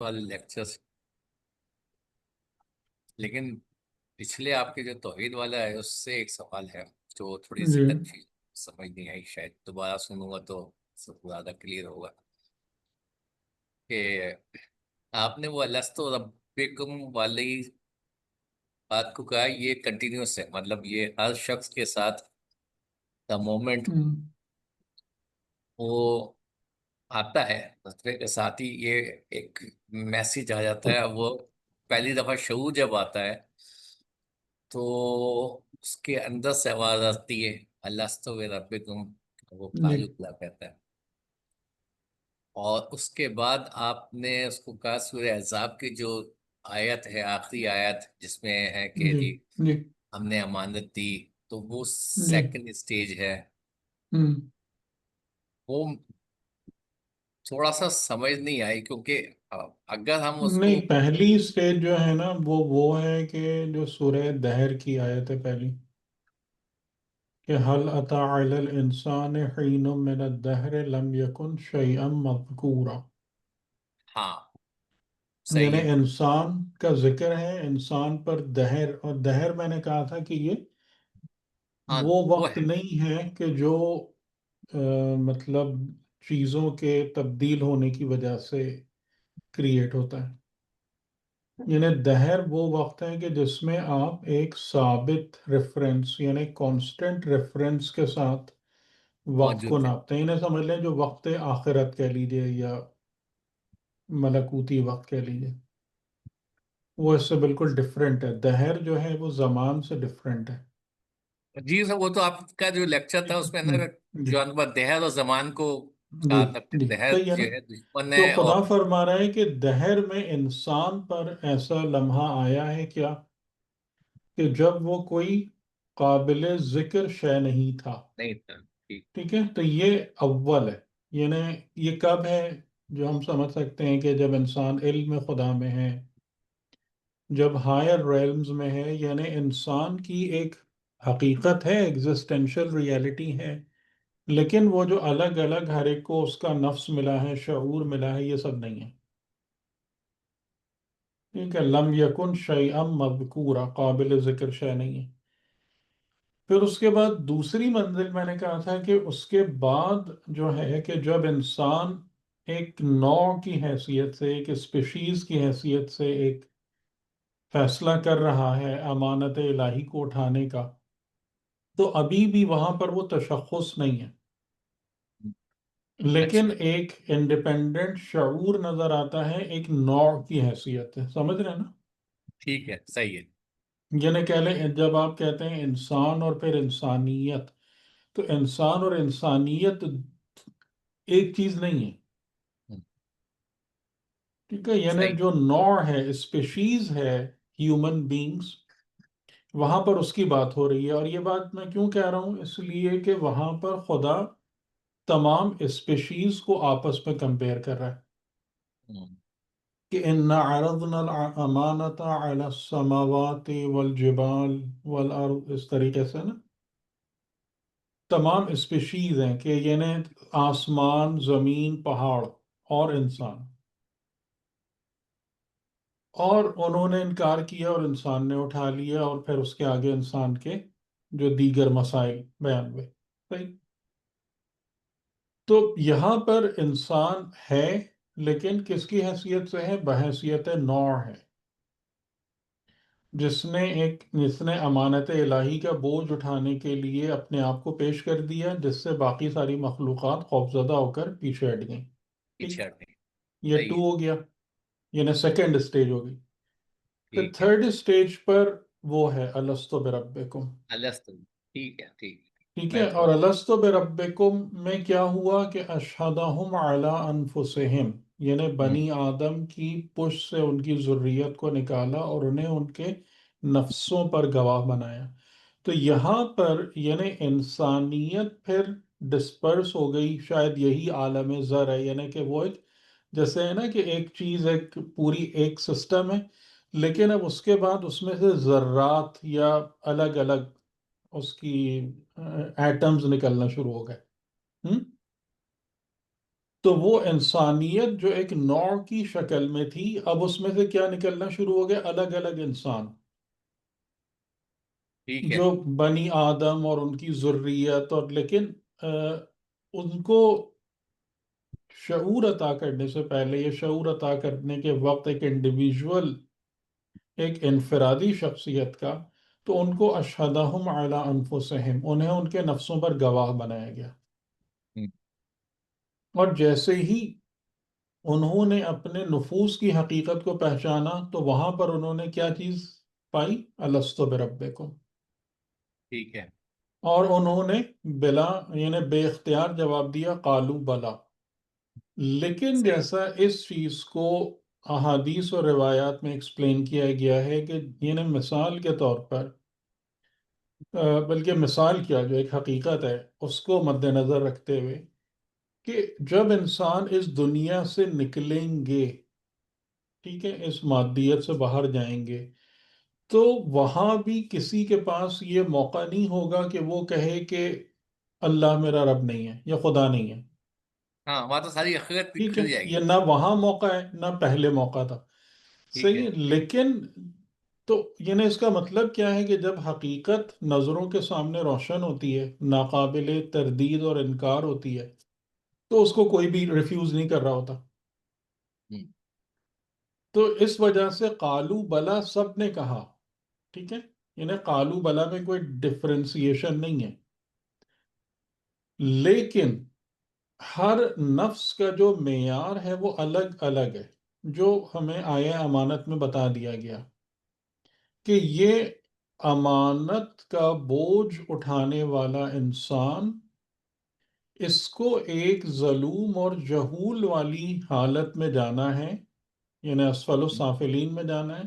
والے لیکچرز، لیکن پچھلے آپ کے جو توحید والا ہے اس سے ایک سوال ہے جو تھوڑی سی جی کنفیوز سمجھ نہیں آئی، شاید دوبارہ سنوں گا تو سب زیادہ کلیئر ہوگا کہ آپ نے وہ الستو ربکم والی بات کو کہا یہ کنٹینیوس ہے، مطلب یہ ہر شخص کے ساتھ دا مومنٹ ہم، وہ آتا ہے نطفے کے ساتھ ہی یہ ایک میسج آ جاتا ہے، وہ پہلی دفعہ شعور جب آتا ہے تو اس کے اندر سے آواز آتی ہے اللہ تو ربکم، وہ جی تعلق لا کہتا ہے۔ اور اس کے بعد آپ نے اس کو کہا سورہ احزاب کی جو آیت ہے، آخری آیت جس میں ہے کہ جی جی جی ہم نے امانت دی، تو وہ جی سیکنڈ اسٹیج ہے۔ ہم، وہ تھوڑا سا سمجھ نہیں آئی کیونکہ اگر ہم اس کو نہیں، پہلی سٹیج جو ہے نا وہ ہے کہ جو سورہ دہر کی آیت ہے پہلی، کہ حل اتی علی الانسان حین من الدہر لم یکن شیئا مذکورا، ہاں یعنی صحیح ہے، انسان کا ذکر ہے، انسان پر دہر، اور دہر میں نے کہا تھا کہ یہ ہاں وہ وہ وقت ہے، نہیں ہے کہ جو مطلب چیزوں کے تبدیل ہونے کی وجہ سے کریٹ ہوتا ہے، یعنی دہر وہ وقت ہے کہ جس میں آپ ایک ثابت ریفرنس یعنی کانسٹنٹ ریفرنس کے ساتھ وقت کو موجود ہے۔ ناپتے ہیں، انہیں سمجھ لیں جو وقت آخرت کہہ لیجئے یا ملکوتی وقت کہہ لیجئے، وہ اس سے بالکل ڈفرینٹ ہے، دہر جو ہے وہ زمان سے ڈفرینٹ ہے۔ جی سر، وہ تو آپ کا جو لیکچر تھا ٹھیک اس میں ہے، نا جی جو انور دہر اور زمان کو جی کہا تھا کہ جی دہر صحیح ہے نا؟ جو ہے دشمن تو ہے اور خدا فرما رہا ہے کہ دہر میں انسان پر ایسا لمحہ آیا ہے کیا، کہ جب وہ کوئی قابل ذکر شے نہیں تھا۔ نہیں تھا۔ ٹھیک۔ ٹھیک ہے، تو یہ اول ہے، یعنی یہ کب ہے جو ہم سمجھ سکتے ہیں کہ جب انسان علم خدا میں ہے، جب ہائر ریلمز میں ہے، یعنی انسان کی ایک حقیقت ہے، ایگزسٹینشل ریالٹی ہے، لیکن وہ جو الگ الگ ہر ایک کو اس کا نفس ملا ہے، شعور ملا ہے، یہ سب نہیں ہے۔ ٹھیک ہے، لم یکن شیئا مذکورا، قابل ذکر شے نہیں ہے۔ پھر اس کے بعد دوسری منزل میں نے کہا تھا کہ اس کے بعد جو ہے کہ جب انسان ایک نوع کی حیثیت سے، ایک اسپیشیز کی حیثیت سے ایک فیصلہ کر رہا ہے امانت الہی کو اٹھانے کا، تو ابھی بھی وہاں پر وہ تشخص نہیں ہے، لیکن اچھا ایک انڈیپینڈنٹ شعور نظر آتا ہے، ایک نوع کی حیثیت ہے، سمجھ رہے ہیں نا؟ ٹھیک ہے، صحیح ہے۔ یعنی کہہ لیں جب آپ کہتے ہیں انسان اور پھر انسانیت، تو انسان اور انسانیت ایک چیز نہیں ہے۔ ہم، ٹھیک ہے، یعنی صحیح۔ جو نوع ہے، اسپیشیز ہے، ہیومن بینگز، وہاں پر اس کی بات ہو رہی ہے، اور یہ بات میں کیوں کہہ رہا ہوں، اس لیے کہ وہاں پر خدا تمام اسپیشیز کو آپس میں کمپیئر کر رہا ہے، ہم، کہ اِنَّا عَرَضْنَا الْأَمَانَةَ عَلَى السَّمَاوَاتِ وَالْجِبَالِ وَالْأَرْضِ، اس طریقے سے نا تمام اسپیشیز ہیں، کہ یعنی آسمان، زمین، پہاڑ اور انسان، اور انہوں نے انکار کیا اور انسان نے اٹھا لیا، اور پھر اس کے آگے انسان کے جو دیگر مسائل بیان ہوئے، صحیح؟ تو یہاں پر انسان ہے، لیکن کس کی حیثیت سے ہے؟ بحیثیت نوع ہے، جس نے امانت الہی کا بوجھ اٹھانے کے لیے اپنے آپ کو پیش کر دیا، جس سے باقی ساری مخلوقات خوفزدہ ہو کر پیچھے ہٹ گئیں۔ ٹھیک، پیچھے ہٹنے۔ یہ صحیح ٹو ہے۔ ہو گیا، یعنی سیکنڈ اسٹیج ہو گئی۔ پھر ٹھیک ہے، تھرڈ اسٹیج پر وہ ہے الستو بربکم۔ الست، ٹھیک ہے، ٹھیک ہے۔ ٹھیک ہے، میں اور تھوڑا الستو بربکم میں کیا ہوا کہ اشہدہم علی انفسہم، یعنی ہم، بنی آدم کی پشت سے ان کی ذریت کو نکالا اور انہیں ان کے نفسوں پر گواہ بنایا۔ تو یہاں پر یعنی انسانیت پھر ڈسپرس ہو گئی، شاید یہی عالم زر ہے، یعنی کہ وہ ایک جیسے ہے نا کہ ایک چیز ایک پوری ایک سسٹم ہے، لیکن اب اس کے بعد اس میں سے ذرات یا الگ الگ اس کی ایٹمز نکلنا شروع ہو گئے۔ ہم؟ تو وہ انسانیت جو ایک نوع کی شکل میں تھی، اب اس میں سے کیا نکلنا شروع ہو گیا؟ الگ الگ انسان، ٹھیک ہے۔ جو بنی آدم اور ان کی ذریت، اور لیکن ان کو شعور عطا کرنے سے پہلے، یا شعور عطا کرنے کے وقت، ایک انڈیویجول، ایک انفرادی شخصیت کا، تو ان کو اشہدہم علی انفسہم، انہیں ان کے نفسوں پر گواہ بنایا گیا۔ ہوں، اور جیسے ہی انہوں نے اپنے نفوس کی حقیقت کو پہچانا، تو وہاں پر انہوں نے کیا چیز پائی؟ الستو بربکم۔ ٹھیک ہے۔ اور انہوں نے بلا، یعنی بے اختیار جواب دیا، قالو بلا۔ لیکن صحیح۔ جیسا اس چیز کو احادیث اور روایات میں ایکسپلین کیا گیا ہے کہ یعنی مثال کے طور پر، بلکہ مثال کیا، جو ایک حقیقت ہے اس کو مد نظر رکھتے ہوئے، کہ جب انسان اس دنیا سے نکلیں گے، ٹھیک ہے، اس مادیت سے باہر جائیں گے، تو وہاں بھی کسی کے پاس یہ موقع نہیں ہوگا کہ وہ کہے کہ اللہ میرا رب نہیں ہے یا خدا نہیں ہے۔ ہاں، وہاں تو ساری حقیقت ٹھیک ہے، کھل جائے یہ گی۔ نہ وہاں موقع ہے نہ پہلے موقع تھا۔ ٹھیک صحیح ہے۔ ہے، لیکن تو یعنی اس کا مطلب کیا ہے کہ جب حقیقت نظروں کے سامنے روشن ہوتی ہے، ناقابل تردید اور انکار ہوتی ہے، تو اس کو کوئی بھی ریفیوز نہیں کر رہا ہوتا۔ ہوں، تو اس وجہ سے قالو بلا سب نے کہا، ٹھیک ہے، یعنی قالو بلا میں کوئی ڈفرینسیشن نہیں ہے، لیکن ہر نفس کا جو معیار ہے وہ الگ الگ ہے، جو ہمیں آیہ امانت میں بتا دیا گیا کہ یہ امانت کا بوجھ اٹھانے والا انسان، اس کو ایک ظلوم اور جہول والی حالت میں جانا ہے، یعنی اسفل ہوں، السافلین میں جانا ہے،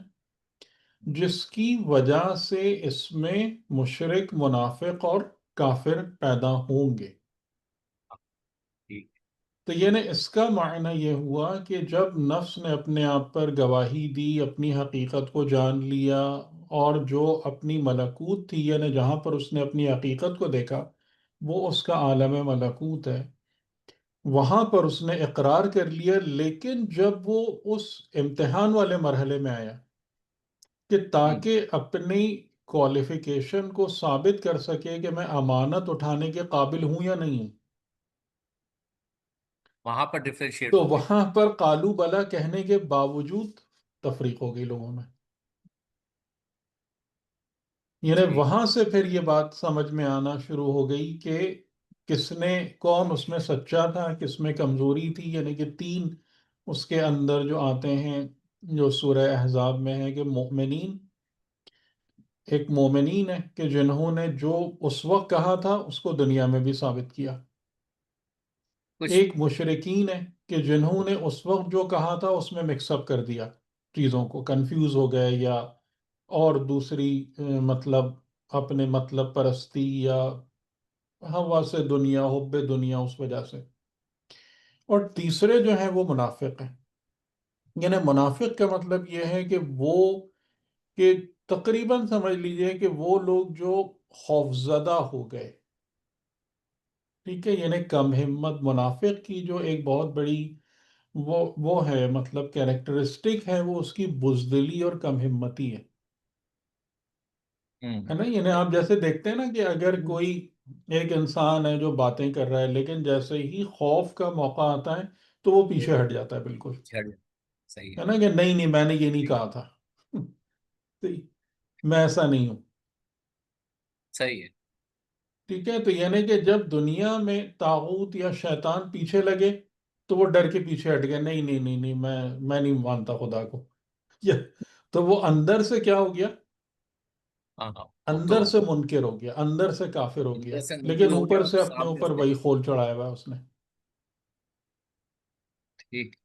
جس کی وجہ سے اس میں مشرک، منافق اور کافر پیدا ہوں گے۔ ٹھیک۔ تو یعنی اس کا معنی یہ ہوا کہ جب نفس نے اپنے آپ پر گواہی دی، اپنی حقیقت کو جان لیا، اور جو اپنی ملکوت تھی، یعنی جہاں پر اس نے اپنی حقیقت کو دیکھا، وہ اس کا عالم ملکوت ہے، وہاں پر اس نے اقرار کر لیا۔ لیکن جب وہ اس امتحان والے مرحلے میں آیا کہ ہوں، تاکہ اپنی کوالیفیکیشن کو ثابت کر سکے کہ میں امانت اٹھانے کے قابل ہوں یا نہیں ہوں، وہاں پر ڈفرینشیٹ تو ہو گئی۔ وہاں پر قالو بلا کہنے کے باوجود تفریق ہو گئی لوگوں میں۔ یعنی ٹھیک۔ وہاں سے پھر یہ بات سمجھ میں آنا شروع ہو گئی کہ کس نے، کون اس میں سچا تھا، کس میں کمزوری تھی، یعنی کہ تین اس کے اندر جو آتے ہیں، جو سورہ احزاب میں ہے، کہ مومنین، ایک مومنین ہے کہ جنہوں نے جو اس وقت کہا تھا اس کو دنیا میں بھی ثابت کیا، کچھ۔ ایک مشرکین ہے کہ جنہوں نے اس وقت جو کہا تھا اس میں مکس اپ کر دیا، چیزوں کو کنفیوز ہو گئے، یا اور دوسری مطلب اپنے مطلب پرستی یا ہوا سے دنیا، حب دنیا، اس وجہ سے۔ اور تیسرے جو ہیں وہ منافق ہیں، یعنی منافق کا مطلب یہ ہے کہ وہ، کہ تقریباً سمجھ لیجئے کہ وہ لوگ جو خوفزدہ ہو گئے، ٹھیک ہے، یعنی کم ہمت منافق کی جو ایک بہت بڑی وہ ہے، مطلب کیریکٹرسٹک ہے، وہ اس کی بزدلی اور کم ہمتی ہوں، ہے نا؟ یعنی آپ جیسے دیکھتے ہیں نا کہ اگر کوئی ایک انسان ہے جو باتیں کر رہا ہے، لیکن جیسے ہی خوف کا موقع آتا ہے تو وہ پیچھے ہٹ جاتا ہے بالکل، چھڑ۔ صحیح ہے۔ ہے نا، کہ نہیں نہیں، میں نے یہ نہیں ٹھیک۔ کہا تھا، تو میں ایسا نہیں ہوں۔ صحیح ہے۔ ٹھیک ہے، تو یعنی کہ جب دنیا میں طاغوت یا شیطان پیچھے لگے تو وہ ڈر کے پیچھے ہٹ گیا، نہیں نہیں نہیں نہیں، میں نہیں مانتا خدا کو، یا تو وہ اندر سے کیا ہو گیا؟ ہاں ہاں، وہ تو اندر سے منکر ہو گیا، اندر سے کافر ہو گیا، اندر سے منکر لیکن ہو گیا اوپر اور سے اپنے سامنے اوپر سے۔ وہی خول چڑھایا ہوا ہے اس نے۔ ٹھیک۔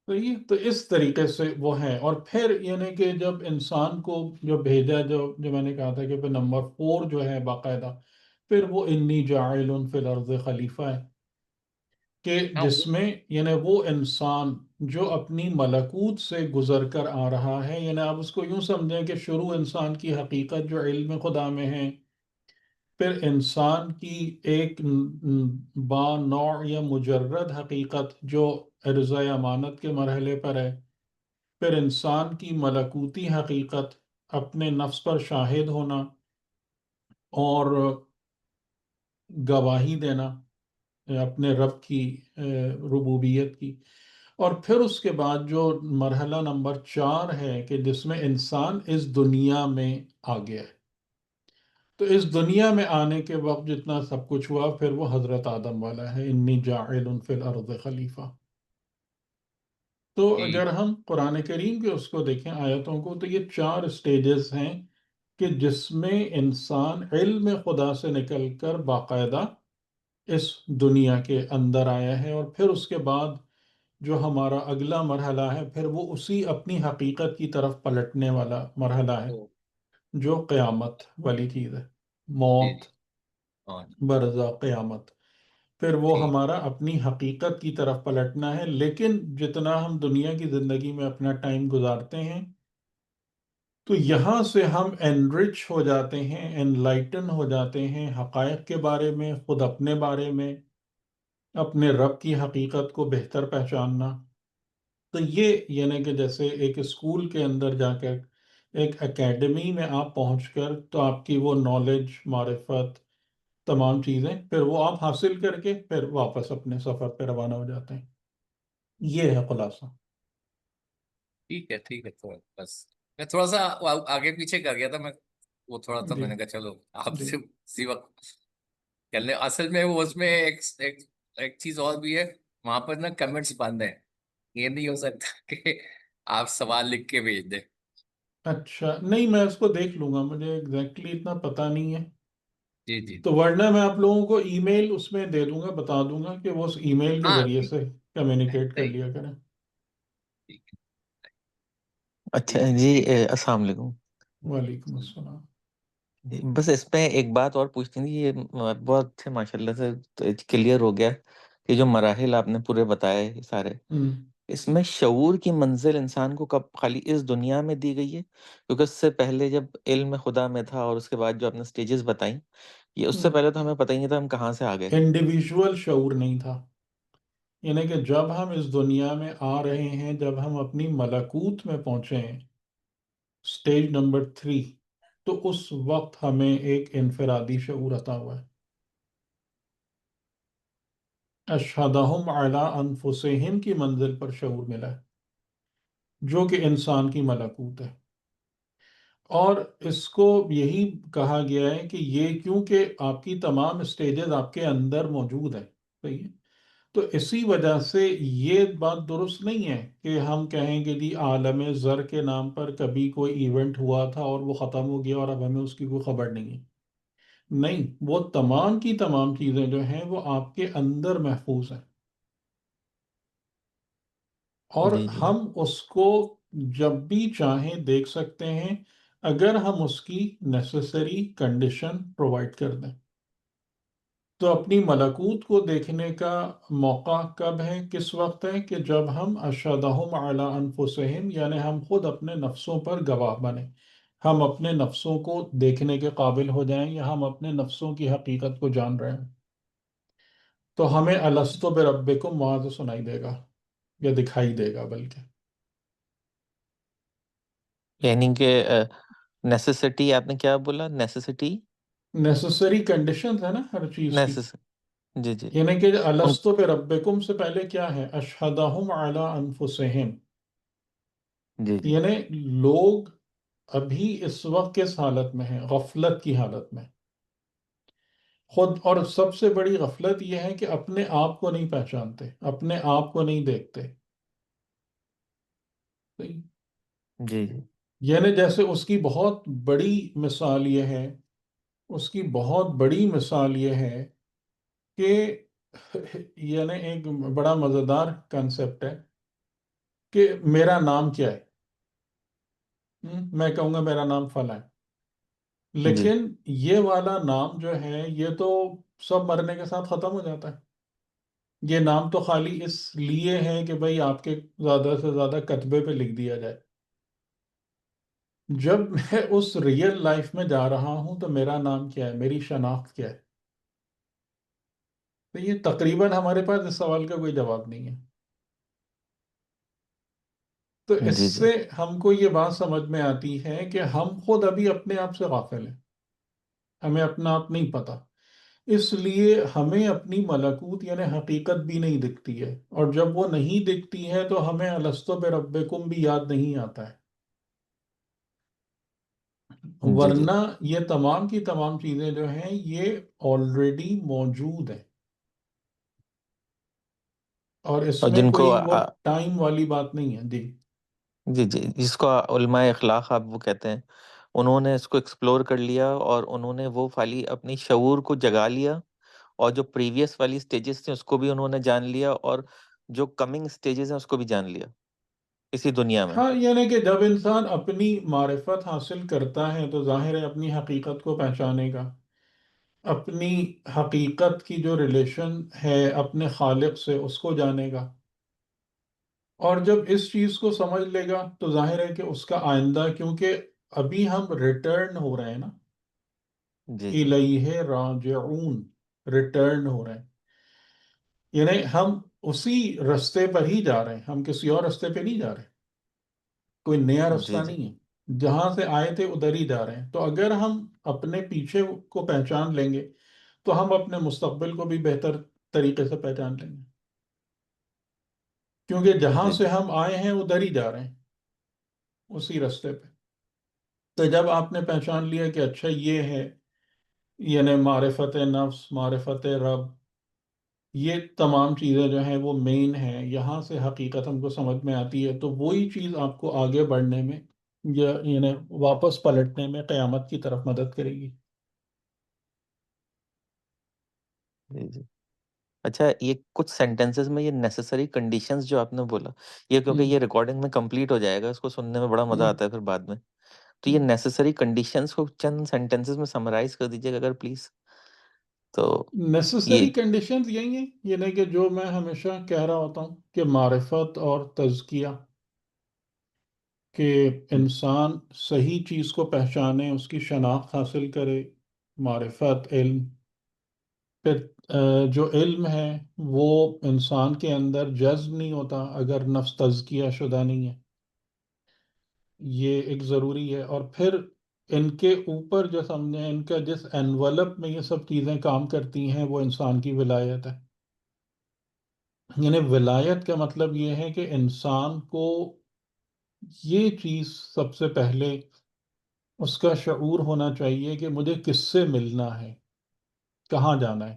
تو یہ تو اس طریقے سے وہ ہیں، اور پھر یعنی کہ جب انسان کو جو بھیجا، جو میں نے کہا تھا کہ پھر نمبر 4 جو ہے باقاعدہ، پھر وہ انی جاعل فی الارض خلیفہ ہے، کہ ہاں جس میں یعنی وہ انسان جو اپنی ملکوت سے گزر کر آ رہا ہے، یعنی آپ اس کو یوں سمجھیں کہ شروع انسان کی حقیقت جو علم خدا میں ہے، پھر انسان کی ایک با نوع یا مجرد حقیقت جو عرضہ امانت کے مرحلے پر ہے، پھر انسان کی ملکوتی حقیقت، اپنے نفس پر شاہد ہونا اور گواہی دینا اپنے رب کی ربوبیت کی، اور پھر اس کے بعد جو مرحلہ نمبر 4 ہے کہ جس میں انسان اس دنیا میں آ گیا ہے۔ تو اس دنیا میں آنے کے وقت جتنا سب کچھ ہوا، پھر وہ حضرت آدم والا ہے، انی جاعل فی الارض خلیفہ۔ تو اگر جی ہم قرآن کریم کے اس کو دیکھیں آیتوں کو، تو یہ 4 سٹیجز ہیں کہ جس میں انسان علم خدا سے نکل کر باقاعدہ اس دنیا کے اندر آیا ہے، اور پھر اس کے بعد جو ہمارا اگلا مرحلہ ہے، پھر وہ اسی اپنی حقیقت کی طرف پلٹنے والا مرحلہ ہے، تو جو قیامت والی چیز ہے، جی موت، جی ہاں برزخ، قیامت۔ پھر وہ ٹھیک ہمارا اپنی حقیقت کی طرف پلٹنا ہے، لیکن جتنا ہم دنیا کی زندگی میں اپنا ٹائم گزارتے ہیں، تو یہاں سے ہم انرچ ہو جاتے ہیں، انلائٹن ہو جاتے ہیں حقائق کے بارے میں، خود اپنے بارے میں، اپنے رب کی حقیقت کو بہتر پہچاننا۔ تو یہ یعنی کہ جیسے ایک اسکول کے اندر جا کر، ایک اکیڈمی میں آپ پہنچ کر، تو آپ کی وہ نالج، معرفت، تمام چیزیں پھر وہ آپ حاصل کر کے پھر واپس اپنے سفر پہ روانہ ہو جاتے ہیں۔ یہ ہے خلاصہ۔ ٹھیک ہے ٹھیک ہے، تو بس میں تھوڑا سا آگے پیچھے کر گیا تھا میں، وہ تھوڑا سا جی میں نے کہا چلو آپ جی سے اسی وقت کر لیں۔ اصل میں وہ اس میں ایک چیز اور بھی ہے، وہاں پر نا کمنٹس بند ہیں، یہ نہیں ہو سکتا کہ آپ سوال لکھ کے بھیج دیں۔ اچھا، نہیں میں اس کو دیکھ لوں گا، مجھے ایگزیکٹلی اتنا پتہ نہیں ہے، جی جی تو ورنہ میں آپ لوگوں کو ای میل اس میں دے دوں گا، بتا دوں گا کہ وہ اس ای میل کے ہاں ذریعے ٹھیک سے کمیونیکیٹ کر صحیح لیا کریں۔ ٹھیک اچھا ٹھیک ہے جی، ٹھیک ہے السلام علیکم وعلیکم السلام۔ جی، بس اس میں ایک بات اور پوچھنی تھی، یہ بہت اچھے ماشاء اللہ سے کلیئر ہو گیا کہ جو مراحل آپ نے پورے بتائے یہ سارے، ہم، اس میں شعور کی منزل انسان کو کب خالی اس دنیا میں دی گئی ہے؟ کیونکہ اس سے پہلے جب علم خدا میں تھا، اور اس کے بعد جو آپ نے سٹیجز بتائیں، یہ اس سے ہم، پہلے تو ہمیں پتہ ہی نہیں تھا ہم کہاں سے آ گئے۔ انڈیویژول شعور نہیں تھا، یعنی کہ جب ہم اس دنیا میں آ رہے ہیں، جب ہم اپنی ملکوت میں پہنچے ہیں، سٹیج نمبر 3، تو اس وقت ہمیں ایک انفرادی شعور عطا ہوا ہے۔ اشہدہم علی انفسہم کی منزل پر شعور ملا ہے، جو کہ انسان کی ملکوت ہے۔ اور اس کو یہی کہا گیا ہے کہ یہ کیونکہ آپ کی تمام سٹیجز آپ کے اندر موجود ہیں، صحیح ہے؟ تو اسی وجہ سے یہ بات درست نہیں ہے کہ ہم کہیں کہ جی عالم زر کے نام پر کبھی کوئی ایونٹ ہوا تھا اور وہ ختم ہو گیا اور اب ہمیں اس کی کوئی خبر نہیں ہے۔ نہیں، وہ تمام کی تمام چیزیں جو ہیں وہ آپ کے اندر محفوظ ہیں، اور جی جی ہم اس کو جب بھی چاہیں دیکھ سکتے ہیں، اگر ہم اس کی نیسیسری کنڈیشن پرووائڈ کر دیں۔ تو اپنی ملکوت کو دیکھنے کا موقع کب ہے، کس وقت ہے، کہ جب ہم اشہدہم علی انفسہم، یعنی ہم خود اپنے نفسوں پر گواہ بنیں، ہم اپنے نفسوں کو دیکھنے کے قابل ہو جائیں، یا ہم اپنے نفسوں کی حقیقت کو جان رہے ہیں، تو ہمیں الستو بربکم وہاں سے سنائی دے گا، یا دکھائی دے گا بلکہ۔ یعنی کہ نیسیسٹی، آپ نے کیا بولا؟ نیسیسٹی، نیسسری کنڈیشنز ہے نا ہر چیز کی، نیسس جی جی یعنی کہ ان الستو بربکم سے پہلے کیا ہے؟ اشہدہم علی انفسہم، جی جی یعنی لوگ ابھی اس وقت کس حالت میں ہیں؟ غفلت کی حالت میں خود، اور سب سے بڑی غفلت یہ ہے کہ اپنے آپ کو نہیں پہچانتے، اپنے آپ کو نہیں دیکھتے۔ جی جی یعنی جیسے اس کی بہت بڑی مثال یہ ہے، اس کی بہت بڑی مثال یہ ہے کہ یعنی ایک بڑا مزیدار کنسپٹ ہے کہ میرا نام کیا ہے، میں کہوں گا میرا نام فلاں ہے، جی لیکن یہ والا نام جو ہے یہ تو سب مرنے کے ساتھ ختم ہو جاتا ہے۔ یہ نام تو خالی اس لیے ہے کہ بھئی آپ کے زیادہ سے زیادہ کتبے پہ لکھ دیا جائے، جب میں اس ریئل لائف میں جا رہا ہوں تو میرا نام کیا ہے، میری شناخت کیا ہے؟ تو یہ تقریباً ہمارے پاس اس سوال کا کوئی جواب نہیں ہے. تو اس جی جی سے ہم کو یہ بات سمجھ میں آتی ہے کہ ہم خود ابھی اپنے آپ سے غافل ہیں، ہمیں اپنا آپ نہیں پتا. اس لیے ہمیں اپنی ملکوت یعنی حقیقت بھی نہیں دکھتی ہے، اور جب وہ نہیں دکھتی ہے تو ہمیں الستو بربکم بھی یاد نہیں آتا ہے. جی جی. ورنہ یہ تمام کی تمام چیزیں جو ہیں یہ آلریڈی موجود ہیں، اور اس اور میں جن کو کوئی وہ ٹائم والی بات نہیں ہے. جی جی جی، جس کو علماء اخلاق آپ وہ کہتے ہیں، انہوں نے اس کو ایکسپلور کر لیا اور انہوں نے وہ خالی اپنی شعور کو جگا لیا، اور جو پریویس والی سٹیجز تھیں اس کو بھی انہوں نے جان لیا، اور جو کمنگ سٹیجز ہیں اس کو بھی جان لیا اسی دنیا میں. ہاں، یعنی کہ جب انسان اپنی معرفت حاصل کرتا ہے تو ظاہر ہے اپنی حقیقت کو پہچانے گا، اپنی حقیقت کی جو ریلیشن ہے اپنے خالق سے اس کو جانے گا. اور جب اس چیز کو سمجھ لے گا تو ظاہر ہے کہ اس کا آئندہ، کیونکہ ابھی ہم ریٹرن ہو رہے ہیں نا، جی جی الیہ راجعون، ریٹرن ہو رہے ہیں، یعنی ہم اسی رستے پر ہی جا رہے ہیں، ہم کسی اور رستے پہ نہیں جا رہے، کوئی نیا رستہ جی جی نہیں ہے، جہاں سے آئے تھے ادھر ہی جا رہے ہیں. تو اگر ہم اپنے پیچھے کو پہچان لیں گے تو ہم اپنے مستقبل کو بھی بہتر طریقے سے پہچان لیں گے، کیونکہ جہاں جی سے جی ہم آئے ہیں ادھر ہی جا رہے ہیں، اسی رستے پہ. تو جب آپ نے پہچان لیا کہ اچھا یہ ہے، یعنی معرفت نفس، معرفت رب، یہ تمام چیزیں جو ہیں وہ مین ہیں، یہاں سے حقیقت ہم کو سمجھ میں آتی ہے، تو وہی چیز آپ کو آگے بڑھنے میں یا یعنی واپس پلٹنے میں قیامت کی طرف مدد کرے گی. جی جی. اچھا، یہ کچھ سینٹینسز میں یہ نیسسری کنڈیشنز جو آپ نے بولا، یہ کیونکہ ہم، یہ ریکارڈنگ میں کمپلیٹ ہو جائے گا، اس کو سننے میں بڑا مزہ ہم، آتا ہے پھر بعد میں. تو یہ نیسسری کنڈیشنز کو چند سینٹینسز میں سمرائز کر دیجیے گا اگر پلیز. تو یہ نیسسری کنڈیشنز یہی ہیں، یعنی کہ جو میں ہمیشہ کہہ رہا ہوتا ہوں کہ معرفت اور تزکیہ، کہ انسان صحیح چیز کو پہچانے، اس کی شناخت حاصل کرے، معرفت، علم. پھر جو علم ہے وہ انسان کے اندر جذب نہیں ہوتا اگر نفس تزکیہ شدہ نہیں ہے، یہ ایک ضروری ہے. اور پھر ان کے اوپر جو سمجھیں، ان کا جس انولپ میں یہ سب چیزیں کام کرتی ہیں وہ انسان کی ولایت ہے. یعنی ولایت کا مطلب یہ ہے کہ انسان کو یہ چیز سب سے پہلے اس کا شعور ہونا چاہیے کہ مجھے کس سے ملنا ہے، کہاں جانا ہے.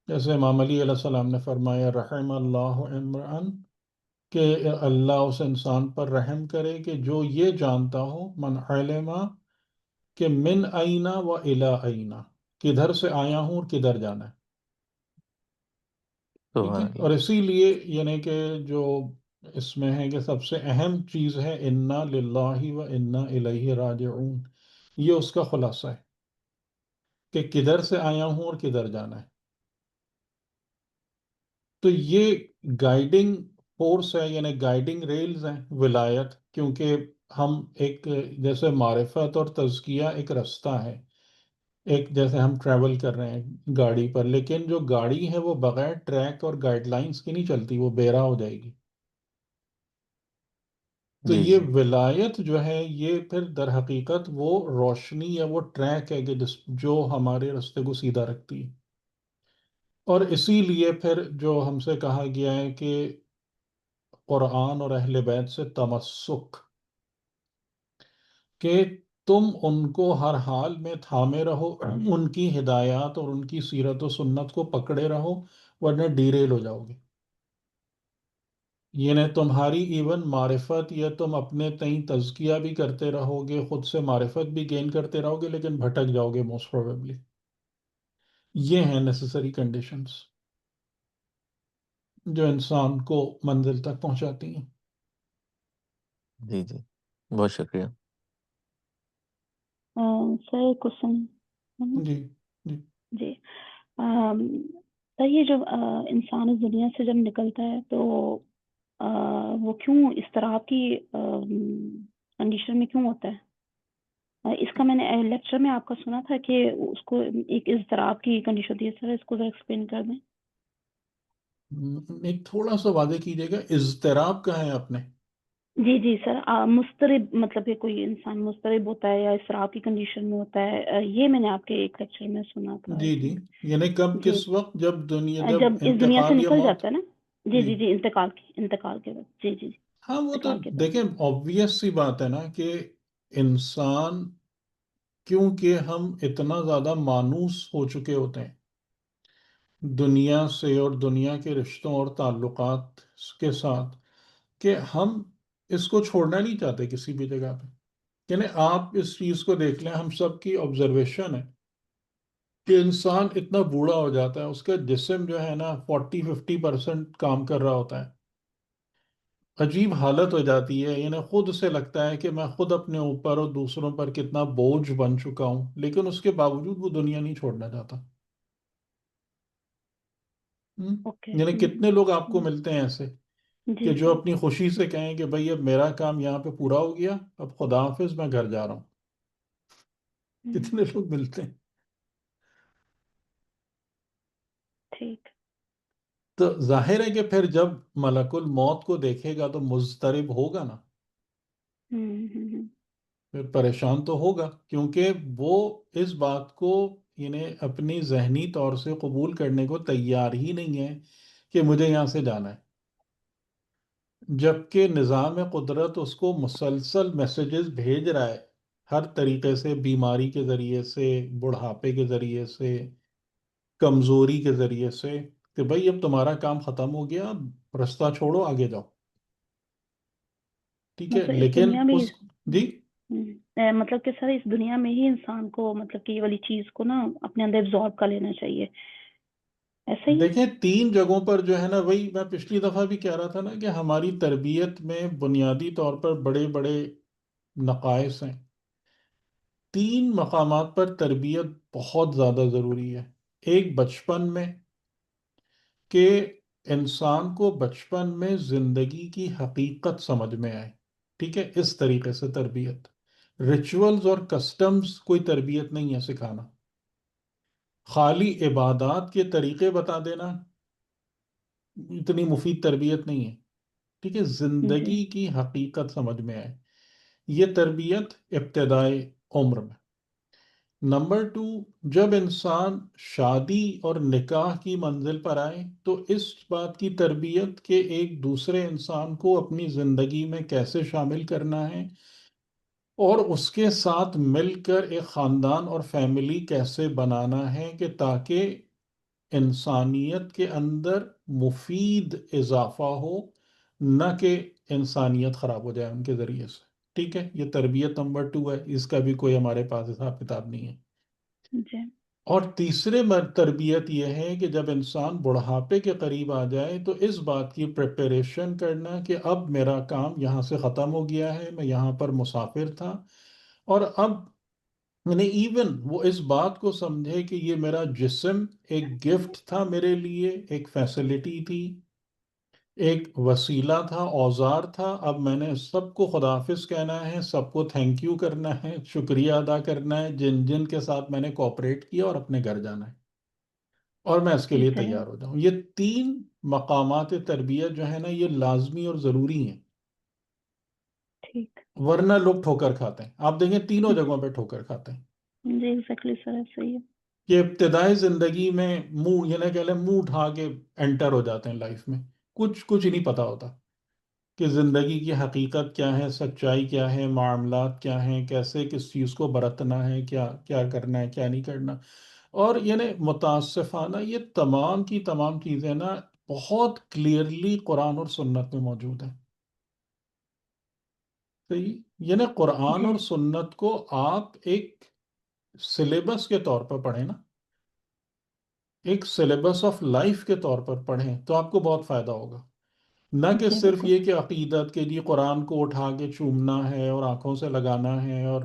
جیسے امام علی علیہ السلام نے فرمایا رحم اللہ عمران، کہ اللہ اس انسان پر رحم کرے کہ جو یہ جانتا ہو، من علم، کہ من اینا و الی اینا، کدھر سے آیا ہوں اور کدھر جانا ہے. ٹھیک ہے. سبحان اور اللہ. اسی لیے یعنی کہ جو اس میں ہے کہ سب سے اہم چیز ہے انا للہ و انا الیہ راجعون، یہ اس کا خلاصہ ہے کہ کدھر سے آیا ہوں اور کدھر جانا ہے. تو یہ گائیڈنگ فورس ہے، یعنی گائیڈنگ ریلز ہیں ولایت. کیونکہ ہم ایک جیسے معرفت اور تزکیہ ایک رستہ ہے، ایک جیسے ہم ٹریول کر رہے ہیں گاڑی پر، لیکن جو گاڑی ہے وہ بغیر ٹریک اور گائیڈ لائنس کی نہیں چلتی، وہ بیرا ہو جائے گی. تو جی یہ جی ولایت جو ہے یہ پھر در حقیقت وہ روشنی یا وہ ٹریک ہے کہ جو ہمارے رستے کو سیدھا رکھتی ہے. اور اسی لیے پھر جو ہم سے کہا گیا ہے کہ قرآن اور اہل بیت سے تمسک، کہ تم ان کو ہر حال میں تھامے رہو، ان کی ہدایات اور ان کی سیرت و سنت کو پکڑے رہو، ورنہ ڈیریل ہو جاؤ گے. یہ نہیں تمہاری ایون معرفت، یا تم اپنے تئیں تزکیہ بھی کرتے رہو گے، خود سے معرفت بھی گین کرتے رہو گے، لیکن بھٹک جاؤ گے موسٹ پروبیبلی. یہ ہیں نیسسری کنڈیشنز جو انسان کو منزل تک پہنچاتی ہیں. جی جی. بہت شکریہ. سر کوشچن. جی جی جی. سر یہ جو انسان اس دنیا سے جب نکلتا ہے تو وہ کیوں اس طرح کی کنڈیشن میں کیوں ہوتا ہے؟ اس کا میں نے لیکچر میں آپ کا سنا تھا کہ اس کو ایک اضطراب کی کنڈیشن ہوتی ہے سر، اس کو ذرا ایکسپلین کر دیں. ایک تھوڑا سا واضح کیجیے گا، اضطراب کہا ہے آپ نے؟ جی جی سر، مضطرب مطلب کہ کوئی انسان مضطرب ہوتا ہے یا اضطراب کی کنڈیشن میں ہوتا ہے، یہ میں نے آپ کے ایک لیکچر میں سنا تھا. جی جی، یعنی کب، جی، کس وقت؟ جب جب جب اس دنیا سے انتقال یا نکل موت؟ جاتا ہے نا. جی جی جی جی، انتقال کے وقت. جی جی جی، ہاں، وہ تو انتقال کے بعد. دیکھیں obvious سی بات ہے نا کہ انسان، کیونکہ ہم اتنا زیادہ مانوس ہو چکے ہوتے ہیں دنیا سے اور دنیا کے رشتوں اور تعلقات کے ساتھ، کہ ہم اس کو چھوڑنا نہیں چاہتے کسی بھی جگہ پہ. یعنی آپ اس چیز کو دیکھ لیں، ہم سب کی آبزرویشن ہے کہ انسان اتنا بوڑھا ہو جاتا ہے، اس کا جسم جو ہے نا 40-50% کام کر رہا ہوتا ہے. عجیب حالت ہو جاتی ہے، یعنی خود سے لگتا ہے کہ میں خود اپنے اوپر اور دوسروں پر کتنا بوجھ بن چکا ہوں، لیکن اس کے باوجود وہ دنیا نہیں چھوڑنا چاہتا. ہم؟ اوکے. یعنی کتنے لوگ آپ کو ملتے ہیں ایسے جی کہ جو جی. اپنی خوشی سے کہیں کہ بھئی اب میرا کام یہاں پہ پورا ہو گیا، اب خدا حافظ، میں گھر جا رہا ہوں. کتنے لوگ ملتے ہیں. ٹھیک. تو ظاہر ہے کہ پھر جب ملک الموت کو دیکھے گا تو مضطرب ہوگا نا، ہوں. پھر پریشان تو ہوگا، کیونکہ وہ اس بات کو یعنی اپنی ذہنی طور سے قبول کرنے کو تیار ہی نہیں ہے کہ مجھے یہاں سے جانا ہے، جبکہ نظام قدرت اس کو مسلسل میسیجز بھیج رہا ہے، ہر طریقے سے، بیماری کے ذریعے سے، بڑھاپے کے ذریعے سے، کمزوری کے ذریعے سے، کہ بھئی اب تمہارا کام ختم ہو گیا، اب رستہ چھوڑو، آگے جاؤ. ٹھیک ہے، مطلب اس لیکن دنیا میں اس، جی مطلب کہ سر اس دنیا میں ہی انسان کو مطلب کہ یہ والی چیز کو نا اپنے اندر ایبزارب کر لینا چاہیے، ایسا ہی. دیکھیں 3 جگہوں پر جو ہے نا، وہی میں پچھلی دفعہ بھی کہہ رہا تھا نا کہ ہماری تربیت میں بنیادی طور پر بڑے بڑے نقائص ہیں. 3 مقامات پر تربیت بہت زیادہ ضروری ہے. ایک بچپن میں، کہ انسان کو بچپن میں زندگی کی حقیقت سمجھ میں آئے. ٹھیک ہے، اس طریقے سے تربیت. ریچولز اور کسٹمز کوئی تربیت نہیں ہے سکھانا. خالی عبادات کے طریقے بتا دینا اتنی مفید تربیت نہیں ہے. ٹھیک ہے، جی زندگی کی حقیقت سمجھ میں آئے، یہ تربیت ابتدائی عمر میں. نمبر 2، جب انسان شادی اور نکاح کی منزل پر آئے تو اس بات کی تربیت کہ ایک دوسرے انسان کو اپنی زندگی میں کیسے شامل کرنا ہے اور اس کے ساتھ مل کر ایک خاندان اور فیملی کیسے بنانا ہے، کہ تاکہ انسانیت کے اندر مفید اضافہ ہو، نہ کہ انسانیت خراب ہو جائے ان کے ذریعے سے. ٹھیک ہے، یہ تربیت نمبر 2 ہے، اس کا بھی کوئی ہمارے پاس حساب کتاب نہیں ہے. جی. اور تیسرے تربیت یہ ہے کہ جب انسان بڑھاپے کے قریب آ جائے تو اس بات کی پریپریشن کرنا کہ اب میرا کام یہاں سے ختم ہو گیا ہے، میں یہاں پر مسافر تھا، اور اب یعنی ایون وہ اس بات کو سمجھے کہ یہ میرا جسم ایک گفٹ تھا میرے لیے، ایک فیسلٹی تھی، ایک وسیلہ تھا، اوزار تھا. اب میں نے سب کو خدا حافظ کہنا ہے، سب کو تھینک یو کرنا ہے، شکریہ ادا کرنا ہے جن جن کے ساتھ میں نے کوآپریٹ کیا، اور اپنے گھر جانا ہے، اور میں اس کے لیے ٹھیک ہے. تیار ہو جاؤں. یہ 3 مقامات تربیت جو ہے نا، یہ لازمی اور ضروری ہیں، ٹھیک. ورنہ لوگ ٹھوکر کھاتے ہیں. آپ دیکھیں تینوں جگہوں پہ ٹھوکر کھاتے ہیں. جی ایگزیکٹلی سر، صحیح ہے. کہ ابتدائی زندگی میں منہ، یہ نہ کہہ لیں منہ اٹھا کے انٹر ہو جاتے ہیں لائف میں، کچھ ہی نہیں پتا ہوتا کہ زندگی کی حقیقت کیا ہے، سچائی کیا ہے، معاملات کیا ہیں، کیسے کس چیز کو برتنا ہے، کیا کیا کرنا ہے، کیا نہیں کرنا. اور یعنی متاسفانہ یہ تمام کی تمام چیزیں نا بہت کلیئرلی قرآن اور سنت میں موجود ہیں. صحیح، یعنی قرآن جی اور سنت کو آپ ایک سلیبس کے طور پر پڑھیں نا، ایک سلیبس آف لائف کے طور پر پڑھیں تو آپ کو بہت فائدہ ہوگا. نہ کہ جی صرف بالکل. یہ کہ عقیدت کے لیے قرآن کو اٹھا کے چومنا ہے اور آنکھوں سے لگانا ہے اور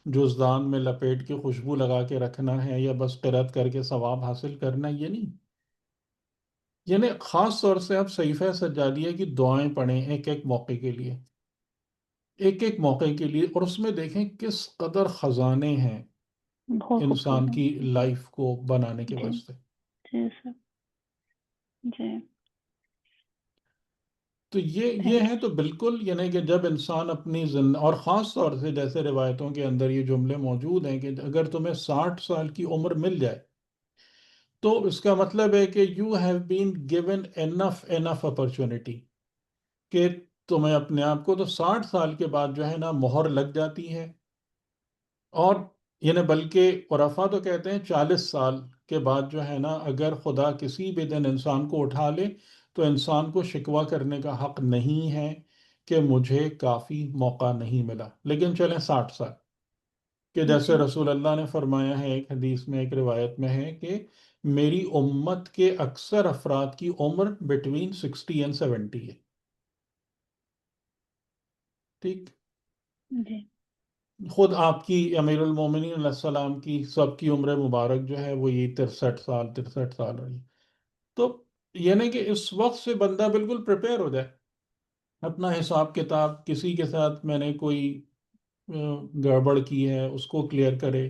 جزدان میں لپیٹ کے خوشبو لگا کے رکھنا ہے، یا بس قرأت کر کے ثواب حاصل کرنا ہے، یہ نہیں. یعنی خاص طور سے آپ صحیفہ سجادیہ کی دعائیں پڑھیں ایک ایک موقع کے لیے. ایک ایک موقع کے لیے، اور اس میں دیکھیں کس قدر خزانے ہیں بہت انسان خوبصورت. کی لائف کو بنانے کے جی واسطے. جی سر. جی. تو یہ تھینک ہے تو بالکل، یعنی کہ جب انسان اپنی اور خاص طور سے جیسے روایتوں کے اندر یہ جملے موجود ہیں کہ اگر تمہیں 60 سال کی عمر مل جائے تو اس کا مطلب ہے کہ you have been given enough opportunity, کہ تمہیں اپنے آپ کو تو 60 سال کے بعد جو ہے نا مہر لگ جاتی ہے. اور یعنی بلکہ عرفا تو کہتے ہیں 40 سال کے بعد جو ہے نا اگر خدا کسی بھی دن انسان کو اٹھا لے تو انسان کو شکوہ کرنے کا حق نہیں ہے کہ مجھے کافی موقع نہیں ملا. لیکن چلیں 60 سال، کہ یو. جیسے جی رسول اللہ نے فرمایا ہے ایک حدیث میں، ایک روایت میں ہے کہ میری امت کے اکثر افراد کی عمر بٹوین 60 اور 70 ہے. ٹھیک. جی. خود آپ کی امیر المومنین علیہ السلام کی سب کی عمر مبارک جو ہے وہ یہ 63 سال رہی. تو یعنی کہ اس وقت سے بندہ بالکل پریپیئر ہو جائے، اپنا حساب کتاب کسی کے ساتھ میں نے کوئی گڑبڑ کی ہے اس کو کلیئر کرے،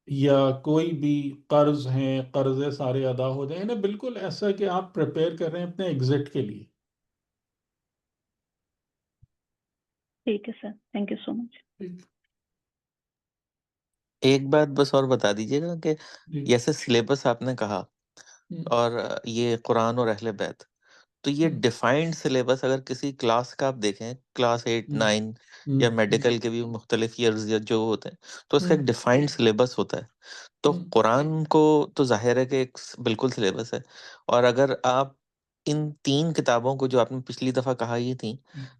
یا کوئی بھی قرض ہیں قرضے سارے ادا ہو جائیں نا، بالکل ایسا کہ آپ پریپیئر کر رہے ہیں اپنے ایگزٹ کے لیے. ٹھیک ہے سر. تھینک یو سو مچ. ٹھیک. ایک بات بس اور بتا دیجیے گا کہ جی. جیسے سلیبس آپ نے کہا، ہم، اور یہ قرآن اور اہل بیت، تو یہ ہم، ڈیفائنڈ سلیبس اگر کسی کلاس کا آپ دیکھیں، کلاس 8 ہم، 9 ہم، یا ہم، میڈیکل کے بھی مختلف ایئرز یا جو ہوتے ہیں، تو اس کا ہم، ایک ڈیفائنڈ سلیبس ہوتا ہے. تو ہم، قرآن کو تو ظاہر ہے کہ ایک بالکل سلیبس ہے. اور اگر آپ ان 3 کتابوں کو جو آپ نے پچھلی دفعہ کہا یہ تھیں،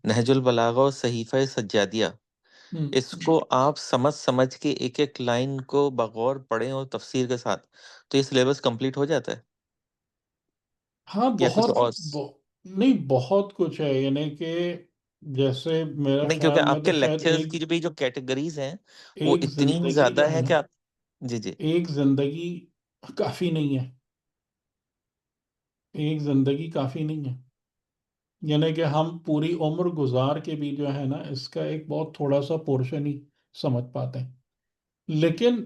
نہج البلاغہ اور صحیفہ سجادیہ، ہم. اس کو آپ سمجھ سمجھ کے ایک ایک لائن کو بغور پڑھیں اور تفسیر کے ساتھ، تو یہ سلیبس کمپلیٹ ہو جاتا ہے ہاں یا کچھ بہت اور؟ نہیں، بہت کچھ ہے، یعنی کہ جیسے میرا نہیں، کیونکہ خیال میں آپ تو کے شاید لیکچرز کی جو بھی جو کیٹیگریز ہیں وہ ایک اتنی زندگی زیادہ جو ہے ہیں نا، کہ آپ... جی جی. ایک زندگی کافی نہیں ہے. ایک زندگی کافی نہیں ہے، یعنی کہ ہم پوری عمر گزار کے بھی جو ہے نا اس کا ایک بہت تھوڑا سا پورشن ہی سمجھ پاتے ہیں. لیکن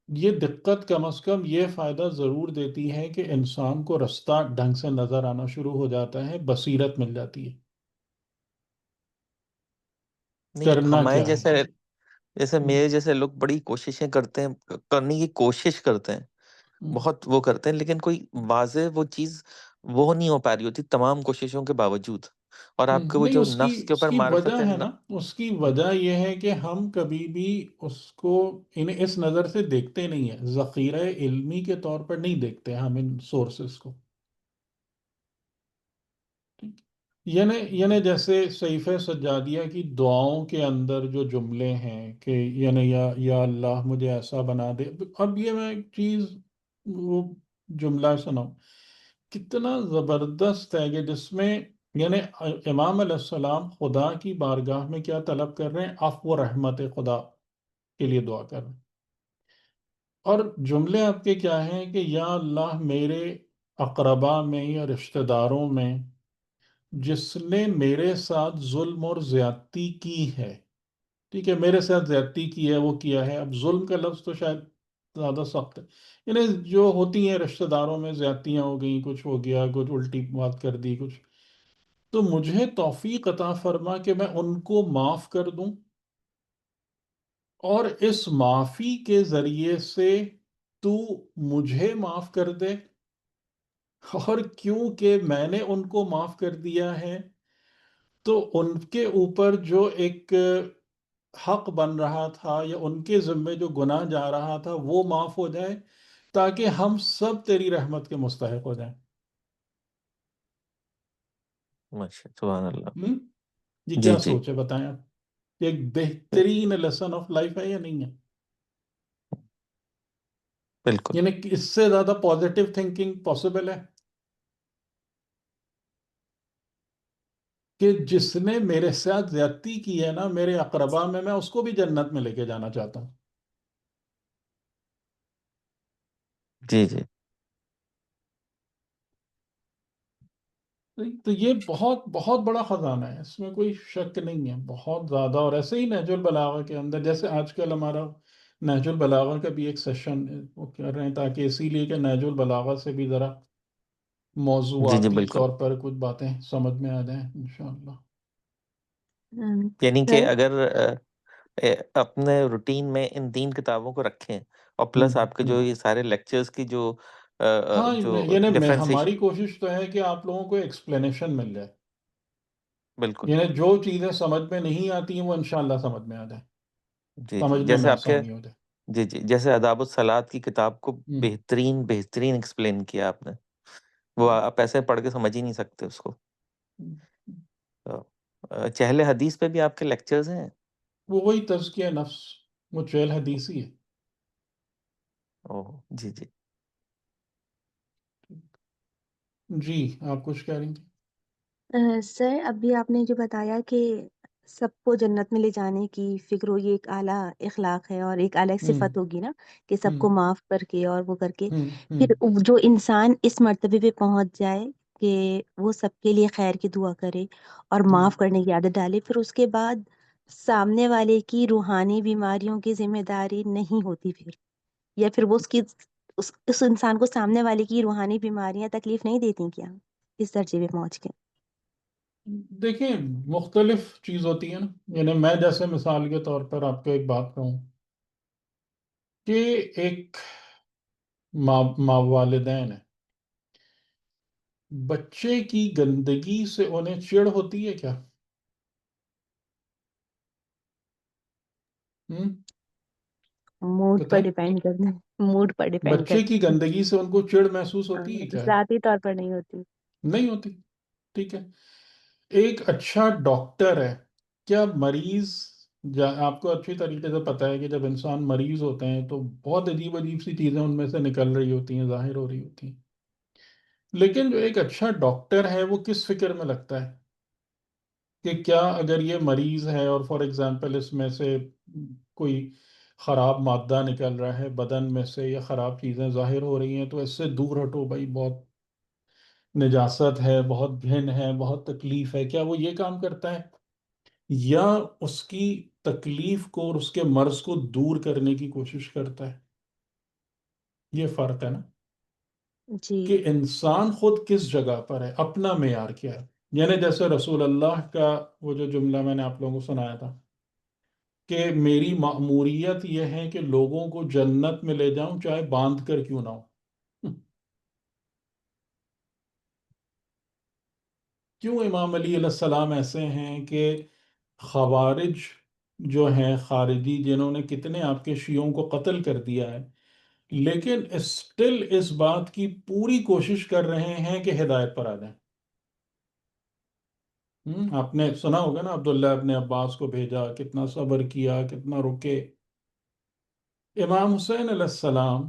یہ دقت کم از کم یہ فائدہ ضرور دیتی ہے کہ انسان کو رستہ ڈھنگ سے نظر آنا شروع ہو جاتا ہے، بصیرت مل جاتی ہے نہیں، کرنا ہمارے کیا ہے. جیسے جیسے ہم، میرے جیسے لوگ بڑی کوششیں کرتے ہیں، کرنے کی کوشش کرتے ہیں، ہم، بہت وہ کرتے ہیں، لیکن کوئی واضح وہ چیز وہ نہیں ہو پا رہی ہوتی تمام کوششوں کے باوجود. اور آپ کے وہ نہیں، جو اس کی نفس کے اس اوپر کی وجہ معرفت ہے ہے نا، اس کی وجہ یہ ہے کہ ہم کبھی بھی اس کو انہیں اس نظر سے دیکھتے نہیں ہیں، ذخیرہ علمی کے طور پر نہیں دیکھتے ہم ان سورسز کو. یعنی جیسے صحیفہ سجادیہ کی دعاؤں کے اندر جو جملے ہیں کہ یعنی یا اللہ مجھے ایسا بنا دے. اب یہ میں ایک چیز، وہ جملہ سناؤں کتنا زبردست ہے، کہ جس میں یعنی امام علیہ السلام خدا کی بارگاہ میں کیا طلب کر رہے ہیں؟ عفو و رحمت خدا کے لیے دعا کر رہے ہیں. اور جملے آپ کے کیا ہیں کہ یا اللہ میرے اقربا میں یا رشتہ داروں میں جس نے میرے ساتھ ظلم اور زیادتی کی ہے، ٹھیک ہے، میرے ساتھ زیادتی کی ہے، وہ کیا ہے. اب ظلم کا لفظ تو شاید زیادہ سخت ہے، یعنی جو ہوتی ہیں رشتہ داروں میں زیادتیاں ہو گئیں، کچھ ہو گیا، کچھ الٹی بات کر دی کچھ، تو مجھے توفیق عطا فرما کہ میں ان کو معاف کر دوں، اور اس معافی کے ذریعے سے تو مجھے معاف کر دے. اور کیونکہ میں نے ان کو معاف کر دیا ہے تو ان کے اوپر جو ایک حق بن رہا تھا یا ان کے ذمے جو گناہ جا رہا تھا وہ معاف ہو جائے، تاکہ ہم سب تیری رحمت کے مستحق ہو جائیں. ماشاء سبحان اللہ. ہم؟ یہ جی کیا جی، سوچ ہے بتائیں آپ؟ یہ ایک بہترین لیسن آف لائف ہے یا نہیں ہے؟ بالکل. یعنی کہ اس سے زیادہ پازیٹیو تھنکنگ پاسبل ہے کہ جس نے میرے ساتھ زیادتی کی ہے نا میرے اقربا میں اس کو بھی جنت میں لے کے جانا چاہتا ہوں. جی جی. تو یہ بہت بہت بڑا خزانہ ہے، اس میں کوئی شک نہیں ہے، بہت زیادہ. اور ایسے ہی نہج البلاغہ کے اندر، جیسے آج کل ہمارا نہج البلاغہ کا بھی ایک سیشن وہ کر رہے ہیں، تاکہ اسی لیے کہ نہج البلاغہ سے بھی ذرا جی جی موضوعاتی بالکل. طور پر کچھ باتیں سمجھ میں آ جائیں انشاءاللہ. یعنی کہ سر اگر اپنے روٹین میں ان 3 کتابوں کو رکھیں، اور ہوں پلس آپ کے جو ہوں یہ سارے لیکچرز کی جو ہاں، یعنی ڈفرینسیشن. ہماری کوشش تو ہے کہ آپ لوگوں کو ایکسپلینیشن مل جائے، بالکل. یعنی جو چیزیں سمجھ میں نہیں آتی ہیں وہ انشاءاللہ سمجھ میں آ جائے، جی جی سمجھنے جیسے میں آپ کے آسانی ہو جائے. جی جی جیسے آداب الصلاۃ کی کتاب کو ہوں بہترین بہترین ایکسپلین کیا آپ نے. وہ آپ ایسے پڑھ کے سمجھ ہی نہیں سکتے اس کو. چہل حدیث پہ بھی آپ کے لیکچرز ہیں؟ وہ وہی تزکیہ نفس، وہ چہل حدیث ہی ہے. اوہ جی جی. جی آپ کچھ کہہ رہی تھیں؟ سر ابھی آپ نے جو بتایا کہ سب کو جنت میں لے جانے کی فکر ہو، یہ ایک اعلیٰ اخلاق ہے اور ایک اعلیٰ ہوں صفت ہوگی نا، کہ سب ہوں کو معاف کر کے اور وہ کر کے ہوں ہوں پھر جو انسان اس مرتبے پہ پہنچ جائے کہ وہ سب کے لیے خیر کی دعا کرے اور ہوں معاف کرنے کی عادت ڈالے، پھر اس کے بعد سامنے والے کی روحانی بیماریوں کی ذمہ داری نہیں ہوتی پھر، یا پھر وہ اس انسان کو سامنے والے کی روحانی بیماریاں تکلیف نہیں دیتی کیا اس درجے پہ پہنچ کے؟ دیکھیں مختلف چیز ہوتی ہے نا. یعنی میں جیسے مثال کے طور پر آپ کو ایک بات کہوں کہ ایک ماں والدین ہے، بچے کی گندگی سے انہیں چڑ ہوتی ہے کیا؟ ہم موڈ پر بتائیں، ڈیپینڈ کرنا ہے، موڈ پر ڈیپینڈ بچے کی کرتا گندگی سے ان کو چڑ محسوس ہے، ہوتی ہے کیا؟ ذاتی طور پر نہیں ہوتی۔ نہیں ہوتی. ٹھیک ہے. ایک اچھا ڈاکٹر ہے، کیا مریض آپ کو اچھی طریقے سے پتہ ہے کہ جب انسان مریض ہوتے ہیں تو بہت عجیب عجیب سی چیزیں ان میں سے نکل رہی ہوتی ہیں، ظاہر ہو رہی ہوتی ہیں، لیکن جو ایک اچھا ڈاکٹر ہے وہ کس فکر میں لگتا ہے کہ کیا اگر یہ مریض ہے اور فار ایگزامپل اس میں سے کوئی خراب مادہ نکل رہا ہے بدن میں سے یا خراب چیزیں ظاہر ہو رہی ہیں تو اس سے دور ہٹو بھائی، بہت نجاست ہے، بہت گھن ہے، بہت تکلیف ہے، کیا وہ یہ کام کرتا ہے؟ یا اس کی تکلیف کو اور اس کے مرض کو دور کرنے کی کوشش کرتا ہے؟ یہ فرق ہے نا، جی کہ انسان خود کس جگہ پر ہے، اپنا معیار کیا ہے. یعنی جیسے رسول اللہ کا وہ جو جملہ میں نے آپ لوگوں کو سنایا تھا کہ میری مأموریت یہ ہے کہ لوگوں کو جنت میں لے جاؤں چاہے باندھ کر کیوں نہ ہو. کیوں امام علی علیہ السلام ایسے ہیں کہ خوارج جو ہیں خارجی جنہوں نے کتنے آپ کے شیعوں کو قتل کر دیا ہے، لیکن اسٹل اس بات کی پوری کوشش کر رہے ہیں کہ ہدایت پر آ جائیں. آپ نے سنا ہوگا نا، عبداللہ ابن عباس کو بھیجا، کتنا صبر کیا، کتنا رکے. امام حسین علیہ السلام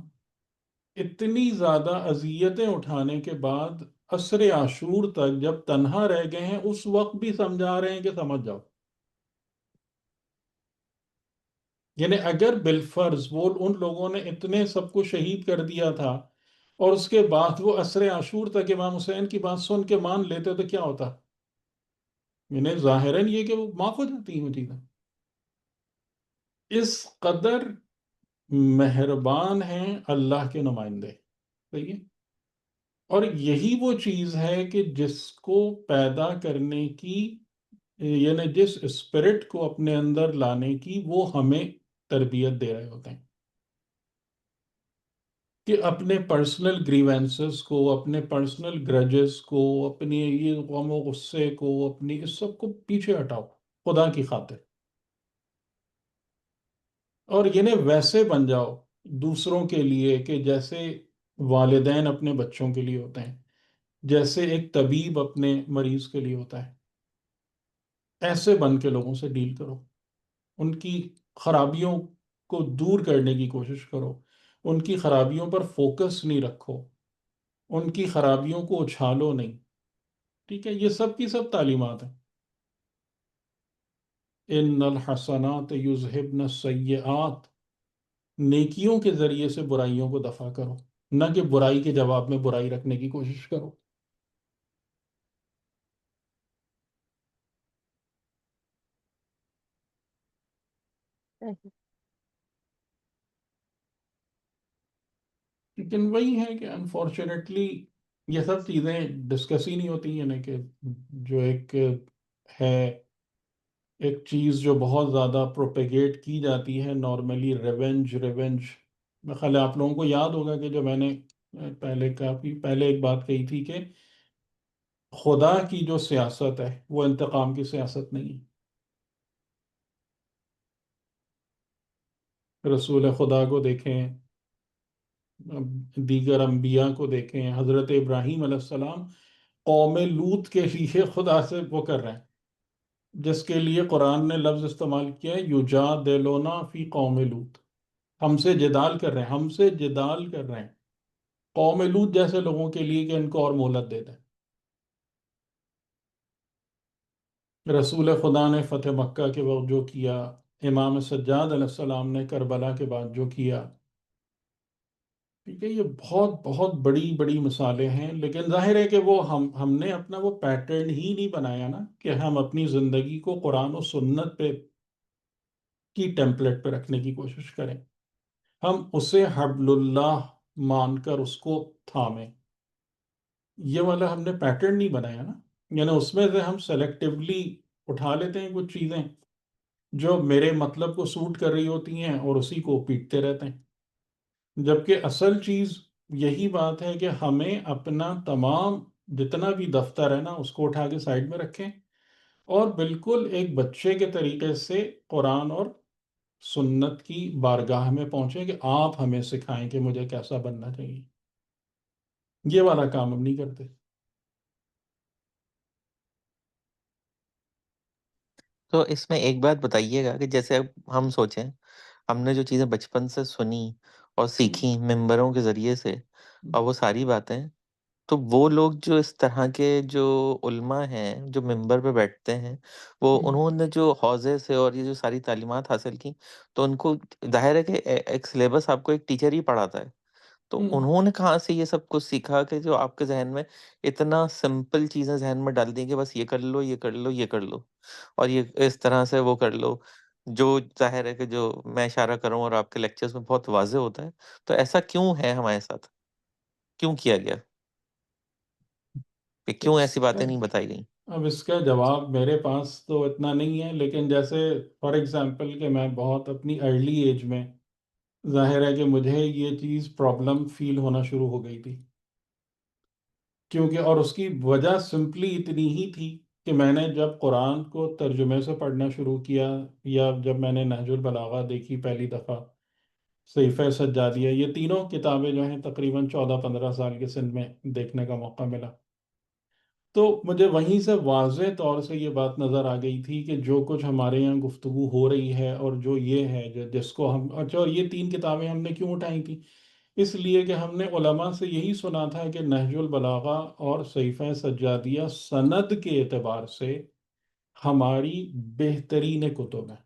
اتنی زیادہ اذیتیں اٹھانے کے بعد عصر عاشور تک جب تنہا رہ گئے ہیں اس وقت بھی سمجھا رہے ہیں کہ سمجھ جاؤ. یعنی اگر بالفرض وہ ان لوگوں نے اتنے سب کو شہید کر دیا تھا اور اس کے بعد وہ عصر عاشور تک امام حسین کی بات سن کے مان لیتے تو کیا ہوتا؟ یعنی ظاہراً یہ کہ وہ معاف ہو جاتی ہیں وہ چیزیں. اس قدر مہربان ہیں اللہ کے نمائندے. صحیح ہے. اور یہی وہ چیز ہے کہ جس کو پیدا کرنے کی، یعنی جس اسپرٹ کو اپنے اندر لانے کی وہ ہمیں تربیت دے رہے ہوتے ہیں کہ اپنے پرسنل گریوینسز کو، اپنے پرسنل گرجز کو، اپنی یہ غم و غصے کو، اپنی اس سب کو پیچھے ہٹاؤ خدا کی خاطر، اور یعنی ویسے بن جاؤ دوسروں کے لیے کہ جیسے والدین اپنے بچوں کے لیے ہوتے ہیں، جیسے ایک طبیب اپنے مریض کے لیے ہوتا ہے. ایسے بن کے لوگوں سے ڈیل کرو، ان کی خرابیوں کو دور کرنے کی کوشش کرو، ان کی خرابیوں پر فوکس نہیں رکھو، ان کی خرابیوں کو اچھالو نہیں. ٹھیک ہے، یہ سب کی سب تعلیمات ہیں. ان الحسنات یذہبن السیئات، نیکیوں کے ذریعے سے برائیوں کو دفع کرو، نہ کہ برائی کے جواب میں برائی رکھنے کی کوشش کرو. صحیح۔ لیکن وہی ہے کہ انفارچونیٹلی یہ سب چیزیں ڈسکس ہی نہیں ہوتی، یعنی کہ جو ایک ہے ایک چیز جو بہت زیادہ پروپیگیٹ کی جاتی ہے نارملی، ریونج ریونج. میں خیال ہے آپ لوگوں کو یاد ہوگا کہ جو میں نے کافی پہلے ایک بات کہی تھی کہ خدا کی جو سیاست ہے وہ انتقام کی سیاست نہیں ہے. رسول خدا کو دیکھیں، دیگر انبیاء کو دیکھیں، حضرت ابراہیم علیہ السلام قوم لوط کے لیے خدا سے وہ کر رہے ہیں، جس کے لیے قرآن نے لفظ استعمال کیا ہے یجادلونا فی قوم لوط. ہم سے جدال کر رہے ہیں، ہم سے جدال کر رہے ہیں قوم لوط جیسے لوگوں کے لیے کہ ان کو اور مہلت دے دیں. رسول خدا نے فتح مکہ کے وقت جو کیا، امام سجاد علیہ السلام نے کربلا کے بعد جو کیا، ٹھیک ہے، یہ بہت بہت بڑی بڑی مثالیں ہیں. لیکن ظاہر ہے کہ وہ ہم نے اپنا وہ پیٹرن ہی نہیں بنایا نا کہ ہم اپنی زندگی کو قرآن و سنت پہ کی ٹیمپلیٹ پہ رکھنے کی کوشش کریں، ہم اسے حبل اللہ مان کر اس کو تھامیں. یہ والا ہم نے پیٹرن نہیں بنایا نا، یعنی اس میں سے ہم سلیکٹیولی اٹھا لیتے ہیں کچھ چیزیں جو میرے مطلب کو سوٹ کر رہی ہوتی ہیں اور اسی کو پیٹتے رہتے ہیں. جبکہ اصل چیز یہی بات ہے کہ ہمیں اپنا تمام جتنا بھی دفتر ہے نا اس کو اٹھا کے سائڈ میں رکھیں، اور بالکل ایک بچے کے طریقے سے قرآن اور سنت کی بارگاہ میں پہنچیں کہ آپ ہمیں سکھائیں کہ مجھے کیسا بننا چاہیے. یہ والا کام ہم نہیں کرتے. تو اس میں ایک بات بتائیے گا کہ جیسے اب ہم سوچیں، ہم نے جو چیزیں بچپن سے سنی اور سیکھی ممبروں کے ذریعے سے، اور وہ ساری باتیں، تو وہ لوگ جو اس طرح کے جو علماء ہیں جو ممبر پہ بیٹھتے ہیں، وہ انہوں نے جو حوزے سے اور یہ جو ساری تعلیمات حاصل کی، تو ان کو ظاہر ہے کہ ایک سلیبس آپ کو ایک ٹیچر ہی پڑھاتا ہے، تو انہوں نے کہاں سے یہ سب کچھ سیکھا کہ جو آپ کے ذہن میں اتنا سمپل چیزیں ذہن میں ڈال دیں کہ بس یہ کر لو، یہ کر لو، یہ کر لو، اور یہ اس طرح سے وہ کر لو، جو ظاہر ہے کہ جو میں اشارہ کروں اور آپ کے لیکچرز میں بہت واضح ہوتا ہے. تو ایسا کیوں ہے ہمارے ساتھ؟ کیوں کیا گیا؟ کہ کیوں اس ایسی کا باتیں نہیں بتائی گئیں؟ اب اس کا جواب میرے پاس تو اتنا نہیں ہے، لیکن جیسے فار ایگزامپل کہ میں بہت اپنی ارلی ایج میں، ظاہر ہے کہ مجھے یہ چیز پرابلم فیل ہونا شروع ہو گئی تھی، کیونکہ اور اس کی وجہ سمپلی اتنی ہی تھی کہ میں نے جب قرآن کو ترجمے سے پڑھنا شروع کیا، یا جب میں نے نہج البلاغہ دیکھی پہلی دفعہ، صحیفہ سجادیہ، یہ تینوں کتابیں جو ہیں تقریباً 14-15 سال کے سن میں دیکھنے کا موقع ملا، تو مجھے وہیں سے واضح طور سے یہ بات نظر آ گئی تھی کہ جو کچھ ہمارے یہاں گفتگو ہو رہی ہے اور جو یہ ہے جس کو ہم اچھا، اور یہ 3 کتابیں ہم نے کیوں اٹھائی تھیں؟ اس لیے کہ ہم نے علماء سے یہی سنا تھا کہ نہج البلاغہ اور صحیفہ سجادیہ سند کے اعتبار سے ہماری بہترین کتب ہیں.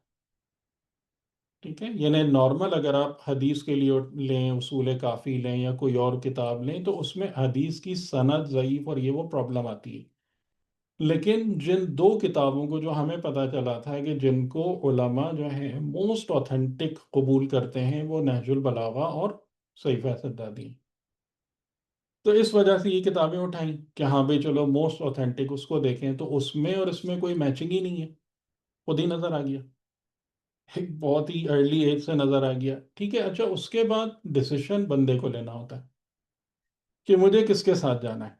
ٹھیک ہے، یعنی نارمل اگر آپ حدیث کے لیے لیں، اصول کافی لیں یا کوئی اور کتاب لیں، تو اس میں حدیث کی سند ضعیف اور یہ وہ پرابلم آتی ہے. لیکن جن 2 کتابوں کو جو ہمیں پتہ چلا تھا کہ جن کو علماء جو ہیں موسٹ اوتھینٹک قبول کرتے ہیں، وہ نہج البلاغہ اور صحیفہ سجادی ہیں. تو اس وجہ سے یہ کتابیں اٹھائیں کہ ہاں بھائی چلو موسٹ اوتھینٹک اس کو دیکھیں، تو اس میں اور اس میں کوئی میچنگ ہی نہیں ہے، خود ہی نظر آ گیا، ایک بہت ہی ارلی ایج سے نظر آ گیا. ٹھیک ہے، اچھا اس کے بعد ڈیسیشن بندے کو لینا ہوتا ہے کہ مجھے کس کے ساتھ جانا ہے.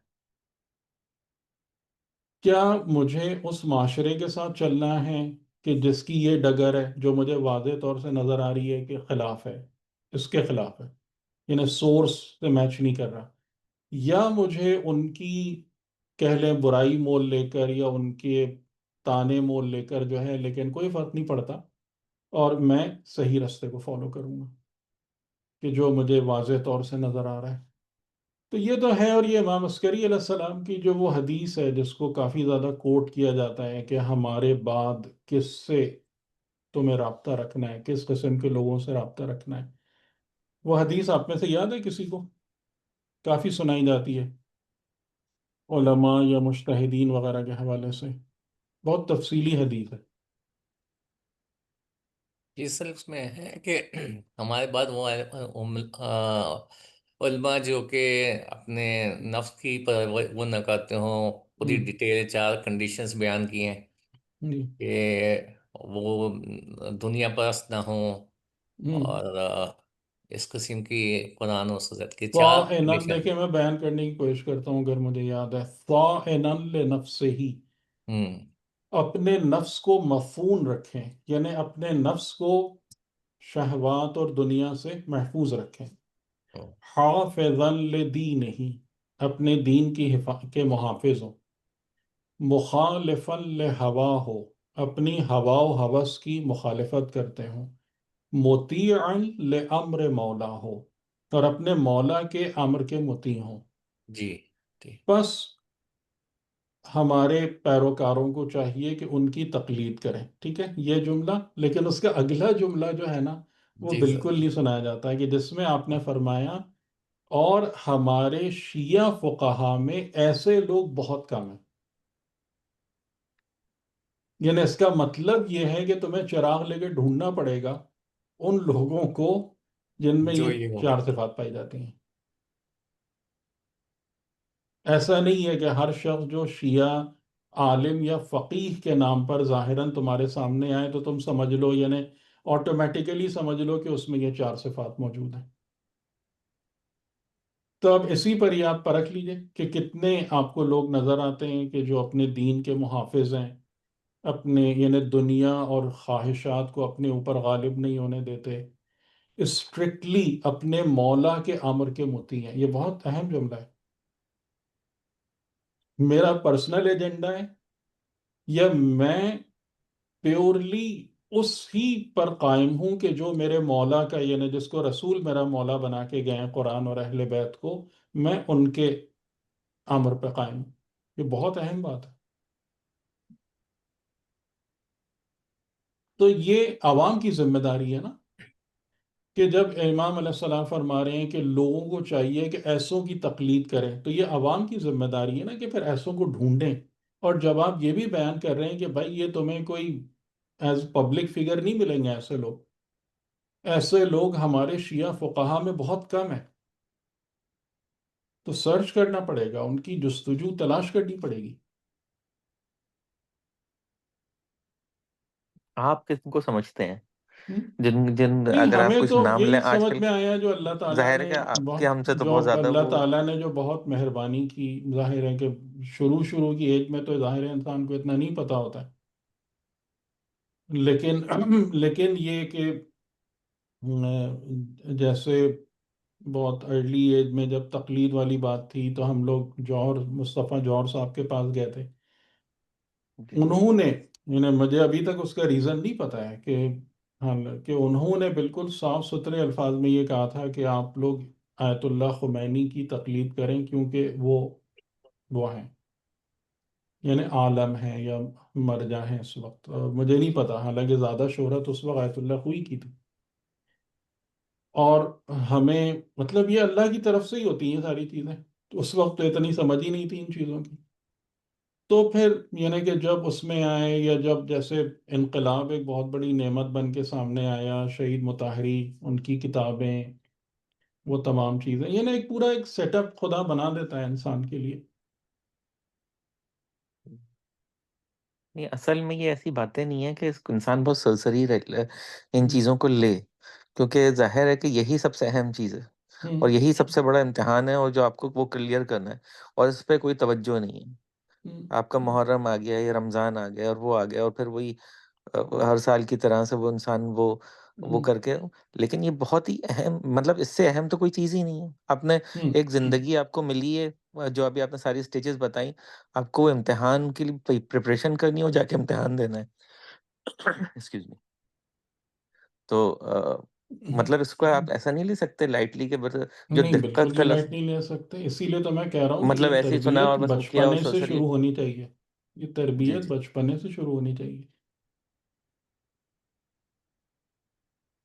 کیا مجھے اس معاشرے کے ساتھ چلنا ہے کہ جس کی یہ ڈگر ہے، جو مجھے واضح طور سے نظر آ رہی ہے کہ خلاف ہے، اس کے خلاف ہے، یعنی سورس سے میچ نہیں کر رہا، یا مجھے ان کی کہہ لیں برائی مول لے کر یا ان کے تانے مول لے کر جو ہے، لیکن کوئی فرق نہیں پڑتا، اور میں صحیح راستے کو فالو کروں گا کہ جو مجھے واضح طور سے نظر آ رہا ہے. تو یہ تو ہے. اور یہ امام عسکری علیہ السلام کی جو وہ حدیث ہے جس کو کافی زیادہ کوٹ کیا جاتا ہے کہ ہمارے بعد کس سے تمہیں رابطہ رکھنا ہے، کس قسم کے لوگوں سے رابطہ رکھنا ہے، وہ حدیث آپ میں سے یاد ہے کسی کو؟ کافی سنائی جاتی ہے علماء یا مجتہدین وغیرہ کے حوالے سے، بہت تفصیلی حدیث ہے. یہ اصل اس میں ہے کہ ہمارے بعد وہ علماء جو کہ اپنے نفس کی پر وہ نہ کرتے ہوں، پوری ہوں، ڈیٹیل 4 کنڈیشنز بیان کی ہیں جی، کہ وہ دنیا پرست نہ ہوں، ہوں، اور اس قسم کی قرآن و سنت کی 4 طاعنن، کنڈیشن. دیکھیں میں بیان کرنے کی کوشش کرتا ہوں اگر مجھے یاد ہے، طاعنن لنفسہ، ہوں اپنے نفس کو مفون رکھیں، یعنی اپنے نفس کو شہوات اور دنیا سے محفوظ رکھیں، حافظا لدینہ، اپنے دین کی کے محافظ ہوں، مخالفا لہواہ، اپنی ہوا و ہوس کی مخالفت کرتے ہوں، مطیعا لامر مولا ہو، اور اپنے مولا کے امر کے مطیع ہوں۔ جی جی بس ہمارے پیروکاروں کو چاہیے کہ ان کی تقلید کریں، ٹھیک ہے یہ جملہ، لیکن اس کا اگلا جملہ جو ہے نا وہ جی سر. بالکل نہیں سنایا جاتا ہے، کہ جس میں آپ نے فرمایا اور ہمارے شیعہ فقہا میں ایسے لوگ بہت کم ہیں۔ یعنی اس کا مطلب یہ ہے کہ تمہیں چراغ لے کے ڈھونڈنا پڑے گا ان لوگوں کو جن میں جو یہ یہ ہو. 4 صفات پائی جاتی ہیں۔ ایسا نہیں ہے کہ ہر شخص جو شیعہ عالم یا فقیہ کے نام پر ظاہراً تمہارے سامنے آئے تو تم سمجھ لو، یعنی آٹومیٹیکلی سمجھ لو کہ اس میں یہ 4 صفات موجود ہیں۔ تو اب اسی پر ہی آپ پرکھ لیجئے کہ کتنے آپ کو لوگ نظر آتے ہیں کہ جو اپنے دین کے محافظ ہیں، اپنے یعنی دنیا اور خواہشات کو اپنے اوپر غالب نہیں ہونے دیتے، اسٹرکٹلی اپنے مولا کے امر کے مطیع ہیں۔ یہ بہت اہم جملہ ہے۔ میرا پرسنل ایجنڈا ہے یا میں پیورلی اس ہی پر قائم ہوں کہ جو میرے مولا کا، یعنی جس کو رسول میرا مولا بنا کے گئے ہیں قرآن اور اہل بیت کو، میں ان کے امر پہ قائم ہوں۔ یہ بہت اہم بات ہے۔ تو یہ عوام کی ذمہ داری ہے نا، کہ جب امام علیہ السلام فرما رہے ہیں کہ لوگوں کو چاہیے کہ ایسوں کی تقلید کریں، تو یہ عوام کی ذمہ داری ہے نا کہ پھر ایسوں کو ڈھونڈیں۔ اور جب آپ یہ بھی بیان کر رہے ہیں کہ بھائی یہ تمہیں کوئی ایز پبلک فگر نہیں ملیں گے ایسے لوگ ہمارے شیعہ فقہا میں بہت کم ہیں، تو سرچ کرنا پڑے گا، ان کی جستجو تلاش کرنی پڑے گی۔ آپ کس کو سمجھتے ہیں؟ ہم؟ جن نہیں، اگر آپ ہمیں کچھ تو نام لیں یہی آج سمجھ کل، میں آیا جو اللہ تعالیٰ ظاہر ہے نے کہ آپ کے بہت ہم سے تو جو بہت زیادہ اللہ وہ. تعالیٰ نے جو بہت مہربانی کی، ظاہر ہے کہ شروع کی ایج میں تو ظاہر ہے انسان کو اتنا نہیں پتا ہوتا ہے، لیکن یہ کہ جیسے بہت ارلی ایج میں جب تقلید والی بات تھی تو ہم لوگ مصطفیٰ جوہر صاحب کے پاس گئے تھے، جی انہوں نے، یعنی مجھے ابھی تک اس کا ریزن نہیں پتا ہے کہ ہاں، کہ انہوں نے بالکل صاف ستھرے الفاظ میں یہ کہا تھا کہ آپ لوگ آیت اللہ خمینی کی تقلید کریں کیونکہ وہ ہیں، یعنی عالم ہیں یا مرجع ہیں اس وقت، اور مجھے نہیں پتا، حالانکہ زیادہ شہرت اس وقت آیت اللہ ہوئی کی تھی۔ اور ہمیں مطلب یہ اللہ کی طرف سے ہی ہوتی ہیں ساری چیزیں، تو اس وقت تو اتنی سمجھ ہی نہیں تھی ان چیزوں کی۔ تو پھر یعنی کہ جب اس میں آئے، یا جب جیسے انقلاب ایک بہت بڑی نعمت بن کے سامنے آیا، شہید مطہری، ان کی کتابیں، وہ تمام چیزیں، یعنی ایک پورا ایک سیٹ اپ خدا بنا دیتا ہے انسان کے لیے۔ نہیں، اصل میں یہ ایسی باتیں نہیں ہیں کہ انسان بہت سرسری ان ہم، چیزوں کو لے، کیونکہ ظاہر ہے کہ یہی سب سے اہم چیز ہے ہم، اور یہی سب سے بڑا امتحان ہے، اور جو آپ کو وہ کلیئر کرنا ہے، اور اس پہ کوئی توجہ نہیں ہے۔ ہم، آپ کا محرم آ گیا یا رمضان آ گیا اور وہ آ گیا، اور پھر وہی ہر سال کی طرح سے وہ انسان وہ ہم، کر کے، لیکن یہ بہت ہی اہم، مطلب اس سے اہم تو کوئی چیز ہی نہیں ہے۔ آپ نے ہم، ایک زندگی آپ کو ملی ہے، جو ابھی آپ نے ساری سٹیجز بتائیں، آپ کو امتحان کے لیے پریپریشن کرنی ہو، جا کے امتحان دینا ہے۔ Excuse me. تو مطلب اس کو آپ ایسا نہیں لے سکتے لائٹلی، کہ جو نہیں، دقت بالکل کا یہ لائٹ نہیں لے سکتے، اسی لیے تو میں کہہ رہا ہوں کہ مطلب یہ ایسے ہی سنا اور تربیت بس وہ کیا اور بچپنے سے سرسری. شروع ہونی چاہیے، یہ جی تربیت جی، بچپنے سے شروع ہونی چاہیے۔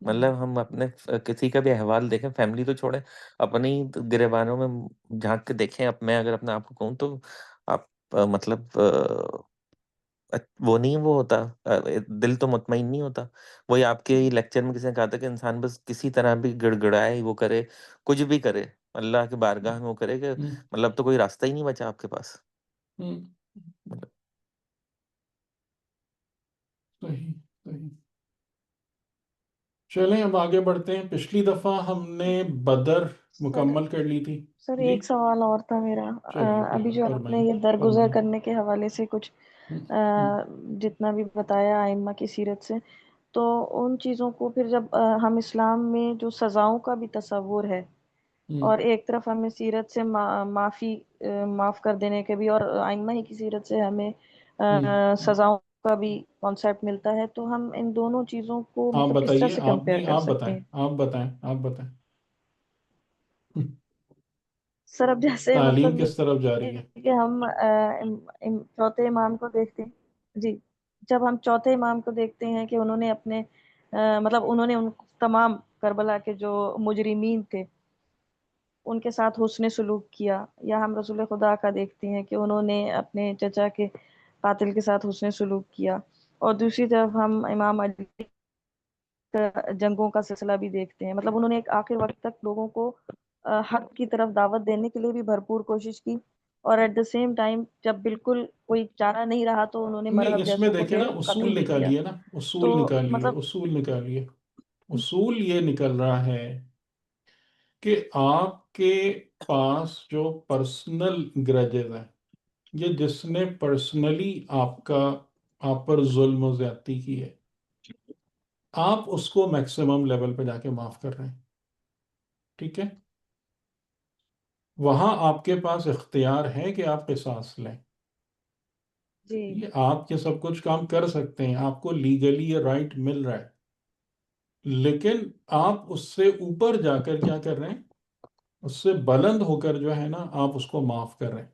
مطلب ہم اپنے کسی کا بھی احوال دیکھیں، فیملی تو چھوڑیں، اپنی گریبانوں میں جھانک کے دیکھیں، اب میں اگر اپنے آپ کو کہوں تو آپ مطلب وہ نہیں وہ ہوتا، دل تو مطمئن نہیں ہوتا. وہی آپ کے لیکچر میں کسی نے کہا تھا کہ انسان بس کسی طرح بھی گڑ گڑائے، وہ کرے، کچھ بھی کرے اللہ کے بارگاہ میں وہ کرے کہ ہوں، مطلب تو کوئی راستہ ہی نہیں بچا آپ کے پاس. ہوں، صحیح صحیح. چلیں اب آگے بڑھتے ہیں. پچھلی دفعہ ہم نے بدر سر مکمل کر لی تھی. سر جی ایک سوال اور تھا میرا. چلیے ابھی بھائی جو آپ نے فرمائیے یہ درگزر فرمائیے. کرنے کے حوالے سے کچھ ہوں، ہوں، جتنا بھی بتایا ائمہ کی سیرت سے، تو ان چیزوں کو پھر جب ہم اسلام میں جو سزاؤں کا بھی تصور ہے، ہوں، اور ایک طرف ہمیں سیرت سے معاف کر دینے کے بھی، اور ائمہ ہی کی سیرت سے ہمیں ہوں. سزاؤں کا بھی کانسیپٹ ملتا ہے، تو ہم ان دونوں چیزوں کو آپ مطلب کس طرح بتائیے. سے آپ کمپیئر نہیں، کر آپ سکتے بتائیں ہیں؟ آپ بتائیں آپ بتائیں. سر اب جیسے تعلیم مطلب کس طرف جا یہ رہی ہے؟ کہ ہم چوتھے امام کو دیکھتے ہیں. جی، جب ہم چوتھے امام کو دیکھتے ہیں کہ انہوں نے اپنے مطلب انہوں نے ان تمام کربلا کے جو مجرمین تھے ان کے ساتھ حسن سلوک کیا، یا ہم رسول خدا کا دیکھتے ہیں کہ انہوں نے اپنے چچا کے قاتل کے ساتھ حسن سلوک کیا، اور دوسری طرف ہم امام علی کا جنگوں کا سلسلہ بھی دیکھتے ہیں. مطلب انہوں نے ایک آخر وقت تک لوگوں کو حق کی طرف دعوت دینے کے لیے بھی بھرپور کوشش کی، اور ایٹ دا سیم ٹائم جب بالکل کوئی چارہ نہیں رہا تو انہوں نے نہیں، مذہب اس میں جیسوں کو دیکھیں نا، پھر قتل اصول بھی کیا. نکالیے نا، تو اصول نکالیے، مطلب اصول نکالیے. اصول یہ نکل رہا ہے کہ آپ کے پاس جو پرسنل گرجز ہیں، یہ جس نے پرسنلی آپ پر ظلم و زیادتی کی ہے، آپ اس کو میکسیمم لیول پہ جا کے معاف کر رہے ہیں. ٹھیک ہے؟ وہاں آپ کے پاس اختیار ہے کہ آپ قصاص لیں. جی یہ آپ یہ سب کچھ کام کر سکتے ہیں، آپ کو لیگلی یہ رائٹ مل رہا ہے. لیکن آپ اس سے اوپر جا کر کیا کر رہے ہیں؟ اس سے بلند ہو کر جو ہے نا، آپ اس کو معاف کر رہے ہیں.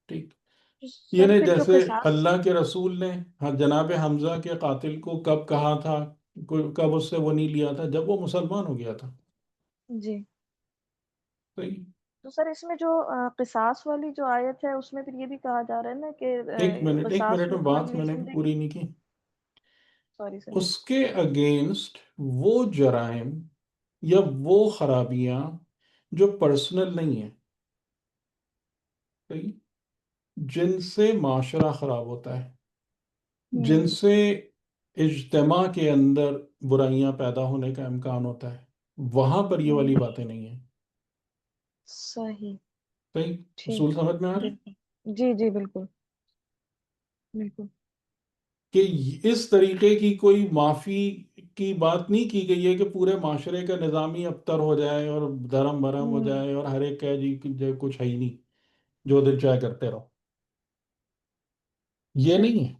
ٹھیک. سر یعنی پھر جو جیسے قصاص. اللہ کے رسول نے جناب حمزہ کے قاتل کو کب کہا تھا، کب اس سے وہ نہیں لیا تھا؟ جب وہ مسلمان ہو گیا تھا. جی، صحیح. تو سر اس میں جو قصاص والی جو آیت ہے اس میں پھر یہ بھی کہا جا رہا ہے نا کہ ایک قصاص منٹ جو میں بات اگلی میں نے زندگی. پوری نہیں کی. Sorry sir. اس کے اگینسٹ وہ جرائم یا وہ خرابیاں جو پرسنل نہیں ہیں، صحیح، جن سے معاشرہ خراب ہوتا ہے، جن سے اجتماع کے اندر برائیاں پیدا ہونے کا امکان ہوتا ہے، وہاں پر یہ والی باتیں نہیں ہیں. صحیح. صحیح. اصول ٹھیک. سمجھ میں آ رہے ہیں بالکل. جی جی بالکل بالکل. کہ اس طریقے کی کوئی معافی کی بات نہیں کی گئی ہے کہ پورے معاشرے کا نظام ہی ابتر ہو جائے اور دھرم بھرم ہو جائے اور ہر ایک کہے جی کہ جو کچھ ہے ہی نہیں، جو دل چاہے کرتے رہو. یہ نہیں صحیح. ہے.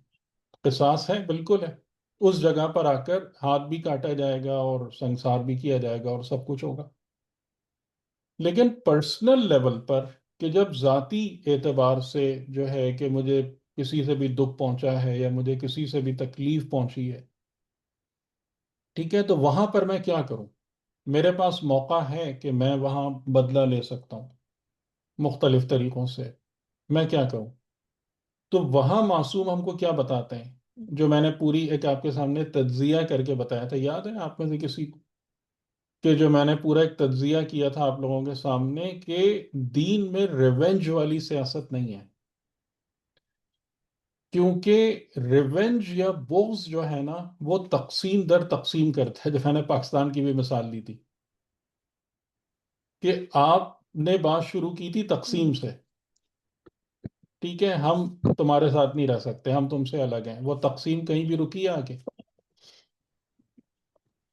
قصاص ہے، بالکل ہے. اس جگہ پر آ کر ہاتھ بھی کاٹا جائے گا اور سنسار بھی کیا جائے گا اور سب کچھ ہوگا. لیکن پرسنل لیول پر کہ جب ذاتی اعتبار سے جو ہے کہ مجھے کسی سے بھی دکھ پہنچا ہے یا مجھے کسی سے بھی تکلیف پہنچی ہے، ٹھیک ہے، تو وہاں پر میں کیا کروں؟ میرے پاس موقع ہے کہ میں وہاں بدلہ لے سکتا ہوں مختلف طریقوں سے. میں کیا کروں؟ تو وہاں معصوم ہم کو کیا بتاتے ہیں، جو میں نے پوری ایک آپ کے سامنے تجزیہ کر کے بتایا تھا، یاد ہے آپ میں سے کسی کو؟ کہ جو میں نے پورا ایک تجزیہ کیا تھا آپ لوگوں کے سامنے کہ دین میں ریونج والی سیاست نہیں ہے. کیونکہ ریونج یا بغض جو ہے نا، وہ تقسیم در تقسیم کرتا ہے. جو میں نے پاکستان کی بھی مثال لی تھی کہ آپ نے بات شروع کی تھی تقسیم سے، ٹھیک ہے، ہم تمہارے ساتھ نہیں رہ سکتے، ہم تم سے الگ ہیں. وہ تقسیم کہیں بھی رکی ہے آگے؟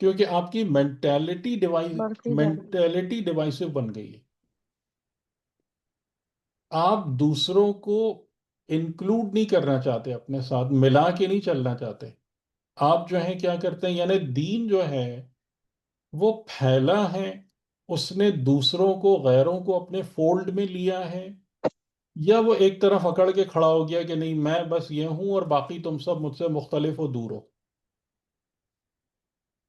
کیونکہ آپ کی بڑھتی جا رہی مینٹیلٹی ڈیوائسو بن گئی ہے. آپ دوسروں کو انکلوڈ نہیں کرنا چاہتے، اپنے ساتھ ملا کے نہیں چلنا چاہتے. آپ جو ہیں کیا کرتے ہیں، یعنی دین جو ہے وہ پھیلا ہے، اس نے دوسروں کو، غیروں کو اپنے فولڈ میں لیا ہے، یا وہ ایک طرف اکڑ کے کھڑا ہو گیا کہ نہیں میں بس یہ ہوں اور باقی تم سب مجھ سے مختلف ہو، دور ہو.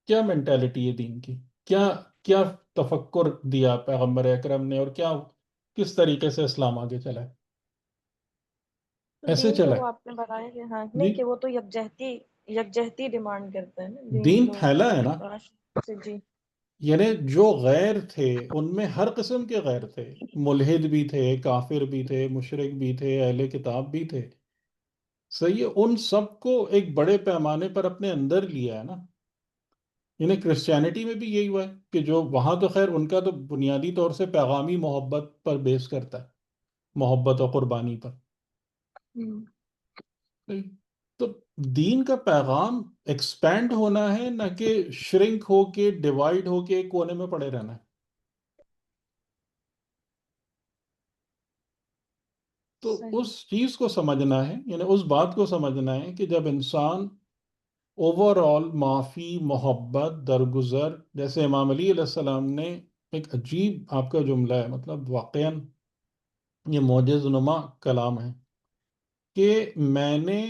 کیا مینٹیلٹی ہے دین کی؟ کیا کیا تفکر دیا پیغمبر اکرم نے، اور کیا کس طریقے سے اسلام آگے چلا ہے؟ تو ایسے دین تو چلا وہ ہے آپ نے بتایا کہ ہاں جی. نہیں کہ وہ تو یکجہتی ڈیمانڈ کرتا ہے نا دین دین تو پھیلا ہے نا، سے. جی یعنی جو غیر تھے ان میں ہر قسم کے غیر تھے، ملحد بھی تھے، کافر بھی تھے، مشرک بھی تھے، اہل کتاب بھی تھے. صحیح ہے، ان سب کو ایک بڑے پیمانے پر اپنے اندر لیا ہے نا. یعنی کرسچینٹی میں بھی یہی ہوا ہے کہ جو وہاں تو خیر ان کا تو بنیادی طور سے پیغامی محبت پر بیس کرتا ہے، محبت و قربانی پر. تو دین کا پیغام ایکسپینڈ ہونا ہے، نہ کہ شرنک ہو کے ڈیوائڈ ہو کے ایک کونے میں پڑے رہنا ہے. تو صحیح. اس چیز کو سمجھنا ہے، یعنی اس بات کو سمجھنا ہے کہ جب انسان اوور آل معافی، محبت، درگزر، جیسے امام علی علیہ السلام نے ایک عجیب آپ کا جملہ ہے، مطلب واقعاً یہ معجز نما کلام ہے کہ میں نے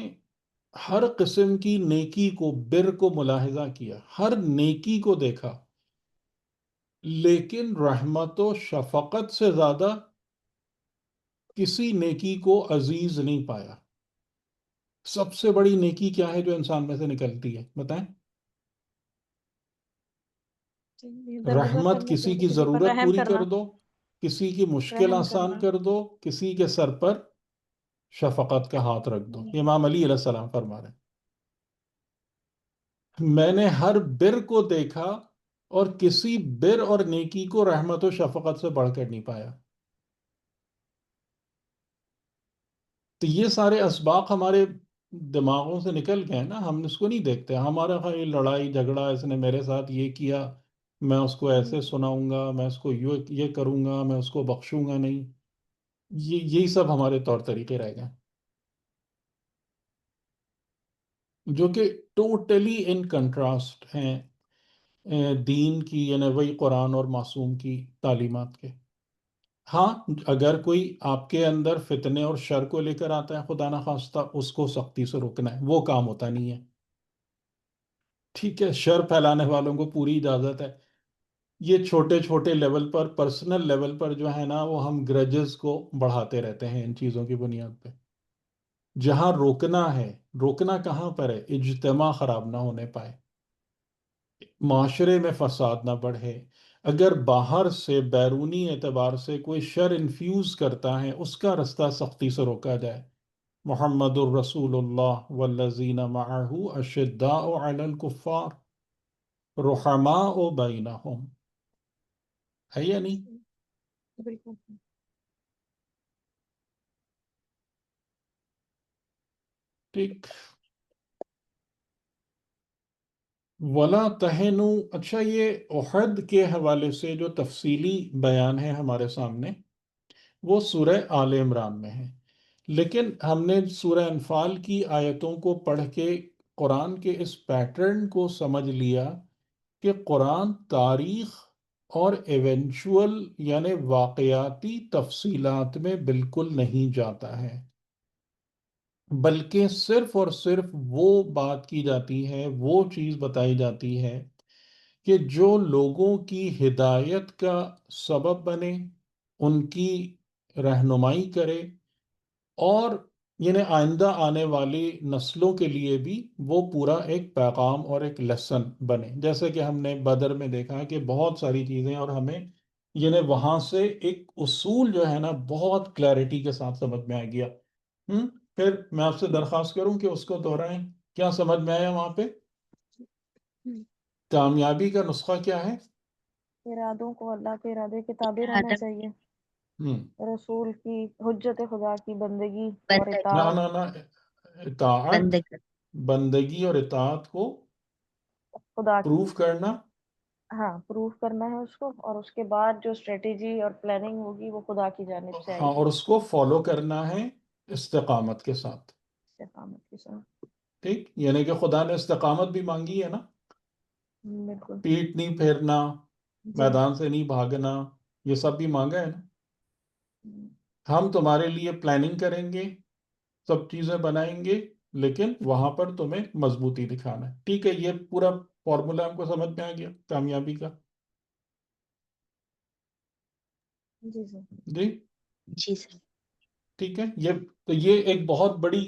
ہر قسم کی نیکی کو، بر کو ملاحظہ کیا، ہر نیکی کو دیکھا، لیکن رحمت و شفقت سے زیادہ کسی نیکی کو عزیز نہیں پایا. سب سے بڑی نیکی کیا ہے جو انسان میں سے نکلتی ہے بتائیں؟ درگزر رحمت، کرنا، کسی چاہیے کی کسی پر ضرورت رحم پوری کرنا، کر دو، کسی کی مشکل رحم آسان کرنا. کر دو، کسی کے سر پر شفقت کا ہاتھ رکھ دو. یہ امام علی علیہ السلام فرما رہے ہیں. میں نے ہر بر کو دیکھا اور کسی بر اور نیکی کو رحمت و شفقت سے بڑھ کر نہیں پایا. تو یہ سارے اسباق ہمارے دماغوں سے نکل گئے ہیں نا، ہم اس کو نہیں دیکھتے. ہمارا خواہ یہ لڑائی جھگڑا، اس نے میرے ساتھ یہ کیا، میں اس کو ایسے سناؤں گا، میں اس کو یہ کروں گا، میں اس کو بخشوں گا نہیں. یہی سب ہمارے طور طریقے رہ گئے، جو کہ ٹوٹلی ان کنٹراسٹ ہیں دین کی، یعنی وہی قرآن اور معصوم کی تعلیمات کے. ہاں، اگر کوئی آپ کے اندر فتنے اور شر کو لے کر آتا ہے، خدا نخواستہ، اس کو سختی سے روکنا ہے، وہ کام ہوتا نہیں ہے. ٹھیک ہے، شر پھیلانے والوں کو پوری اجازت ہے. یہ چھوٹے چھوٹے لیول پر، پرسنل لیول پر جو ہے نا، وہ ہم گرجز کو بڑھاتے رہتے ہیں ان چیزوں کی بنیاد پہ. جہاں روکنا ہے، روکنا کہاں پر ہے؟ اجتماع خراب نہ ہونے پائے، معاشرے میں فساد نہ بڑھے. اگر باہر سے بیرونی اعتبار سے کوئی شر انفیوز کرتا ہے، اس کا رستہ سختی سے روکا جائے. محمد الرسول اللہ والذین معہ اشداء علی الکفار رحماء بینہم، ہے یا نہیں؟ بالکل. ٹھیک. ولا تہنوا، اچھا یہ احد کے حوالے سے جو تفصیلی بیان ہے ہمارے سامنے، وہ سورہ آل عمران میں ہے. لیکن ہم نے سورہ انفال کی آیتوں کو پڑھ کے قرآن کے اس پیٹرن کو سمجھ لیا کہ قرآن تاریخ اور ایونچول یعنی واقعاتی تفصیلات میں بالکل نہیں جاتا ہے، بلکہ صرف اور صرف وہ بات کی جاتی ہے، وہ چیز بتائی جاتی ہے کہ جو لوگوں کی ہدایت کا سبب بنے، ان کی رہنمائی کرے، اور یعنی آئندہ آنے والی نسلوں کے لیے بھی وہ پورا ایک پیغام اور ایک لیسن بنے. جیسے کہ ہم نے بدر میں دیکھا کہ بہت ساری چیزیں، اور ہمیں یعنی وہاں سے ایک اصول جو ہے نا بہت کلیئرٹی کے ساتھ سمجھ میں آ گیا. پھر میں آپ سے درخواست کروں کہ اس کو دہرائیں. کیا سمجھ میں آیا وہاں پہ؟ کامیابی کا نسخہ کیا ہے؟ ارادوں کو اللہ کے ارادے کے تابع رہنا چاہیے، رسول کی حجت خدا کی بندگی اور نہ اطاعت. نہ نہ، اطاعت، بندگی اور اطاعت کو خدا کی، پروف کرنا. ہاں پروف کرنا ہے اس کو، اور اس کے بعد جو اسٹریٹجی اور پلاننگ ہوگی وہ خدا کی جانب سے آئے ہاں، گی، اور اس کو فالو کرنا ہے استقامت کے ساتھ. استقامت کے ساتھ. ٹھیک، یعنی کہ خدا نے استقامت بھی مانگی ہے نا، بالکل. پیٹ نہیں پھیرنا، جی. میدان سے نہیں بھاگنا، یہ سب بھی مانگا ہے نا. ہم تمہارے لیے پلاننگ کریں گے، سب چیزیں بنائیں گے، لیکن وہاں پر تمہیں مضبوطی دکھانا ہے. ٹھیک ہے، یہ پورا فارمولا ہم کو سمجھ میں آ گیا کامیابی کا. جی سر. جی جی سر. ٹھیک ہے، یہ ایک بہت بڑی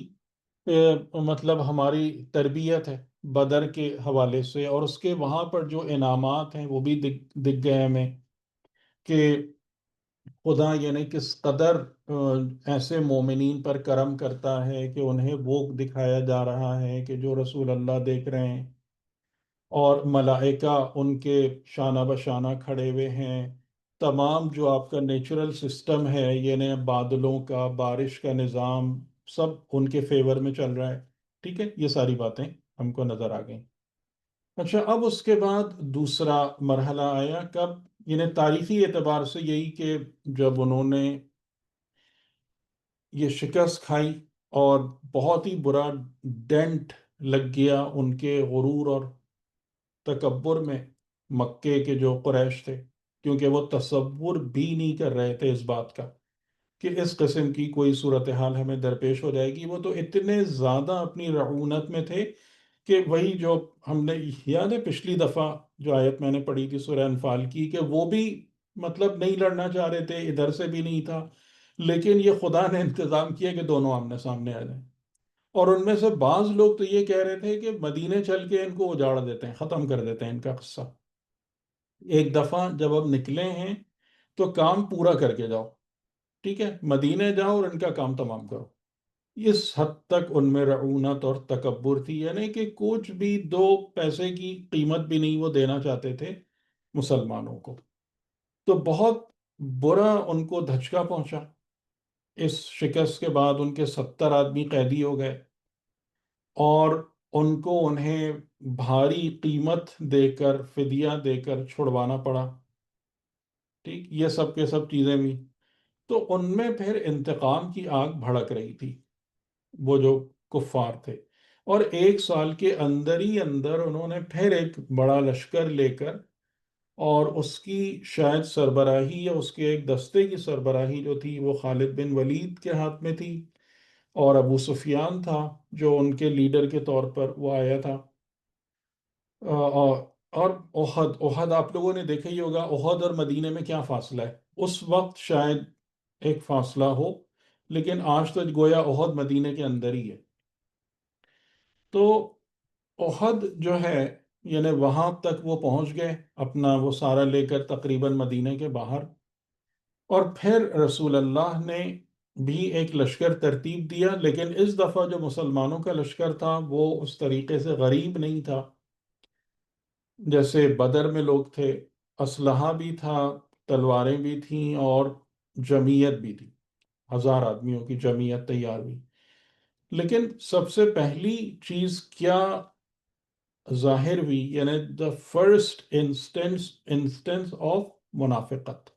مطلب ہماری تربیت ہے بدر کے حوالے سے، اور اس کے وہاں پر جو انعامات ہیں وہ بھی دکھ گئے ہمیں کہ خدا یعنی کس قدر ایسے مومنین پر کرم کرتا ہے کہ انہیں وہ دکھایا جا رہا ہے کہ جو رسول اللہ دیکھ رہے ہیں، اور ملائکہ ان کے شانہ بشانہ کھڑے ہوئے ہیں، تمام جو آپ کا نیچرل سسٹم ہے یعنی بادلوں کا، بارش کا نظام، سب ان کے فیور میں چل رہا ہے. ٹھیک ہے، یہ ساری باتیں ہم کو نظر آ گئیں. اچھا، اب اس کے بعد دوسرا مرحلہ آیا کب؟ یعنی تاریخی اعتبار سے یہی کہ جب انہوں نے یہ شکست کھائی اور بہت ہی برا ڈینٹ لگ گیا ان کے غرور اور تکبر میں مکے کے جو قریش تھے، کیونکہ وہ تصور بھی نہیں کر رہے تھے اس بات کا کہ اس قسم کی کوئی صورتحال ہمیں درپیش ہو جائے گی. وہ تو اتنے زیادہ اپنی رعونت میں تھے کہ وہی جو ہم نے یاد ہے پچھلی دفعہ جو آیت میں نے پڑھی تھی سورہ انفال کی، کہ وہ بھی مطلب نہیں لڑنا چاہ رہے تھے، ادھر سے بھی نہیں تھا، لیکن یہ خدا نے انتظام کیا کہ دونوں آمنے سامنے آ جائیں. اور ان میں سے بعض لوگ تو یہ کہہ رہے تھے کہ مدینے چل کے ان کو اجاڑ دیتے ہیں، ختم کر دیتے ہیں ان کا قصہ. ایک دفعہ جب اب نکلے ہیں تو کام پورا کر کے جاؤ. ٹھیک ہے، مدینے جاؤ اور ان کا کام تمام کرو. اس حد تک ان میں رعونت اور تکبر تھی، یعنی کہ کچھ بھی دو پیسے کی قیمت بھی نہیں وہ دینا چاہتے تھے مسلمانوں کو. تو بہت برا ان کو دھچکا پہنچا. اس شکست کے بعد ان کے 70 آدمی قیدی ہو گئے، اور انہیں بھاری قیمت دے کر، فدیہ دے کر چھڑوانا پڑا. ٹھیک، یہ سب کے سب چیزیں بھی. تو ان میں پھر انتقام کی آگ بھڑک رہی تھی، وہ جو کفار تھے. اور 1 سال کے اندر ہی اندر انہوں نے پھر ایک بڑا لشکر لے کر، اور اس کی شاید سربراہی یا اس کے ایک دستے کی سربراہی جو تھی وہ خالد بن ولید کے ہاتھ میں تھی، اور ابو سفیان تھا جو ان کے لیڈر کے طور پر وہ آیا تھا. اور احد آپ لوگوں نے دیکھا ہی ہوگا، احد اور مدینے میں کیا فاصلہ ہے. اس وقت شاید ایک فاصلہ ہو، لیکن آج تو گویا احد مدینے کے اندر ہی ہے. تو احد جو ہے یعنی وہاں تک وہ پہنچ گئے اپنا وہ سارا لے کر تقریباً مدینے کے باہر. اور پھر رسول اللہ نے بھی ایک لشکر ترتیب دیا، لیکن اس دفعہ جو مسلمانوں کا لشکر تھا وہ اس طریقے سے غریب نہیں تھا جیسے بدر میں لوگ تھے. اسلحہ بھی تھا، تلواریں بھی تھیں، اور جمعیت بھی تھی، 1000 آدمیوں کی جمعیت تیار ہوئی. لیکن سب سے پہلی چیز کیا ظاہر ہوئی، یعنی دا فرسٹ انسٹنس آف منافقت.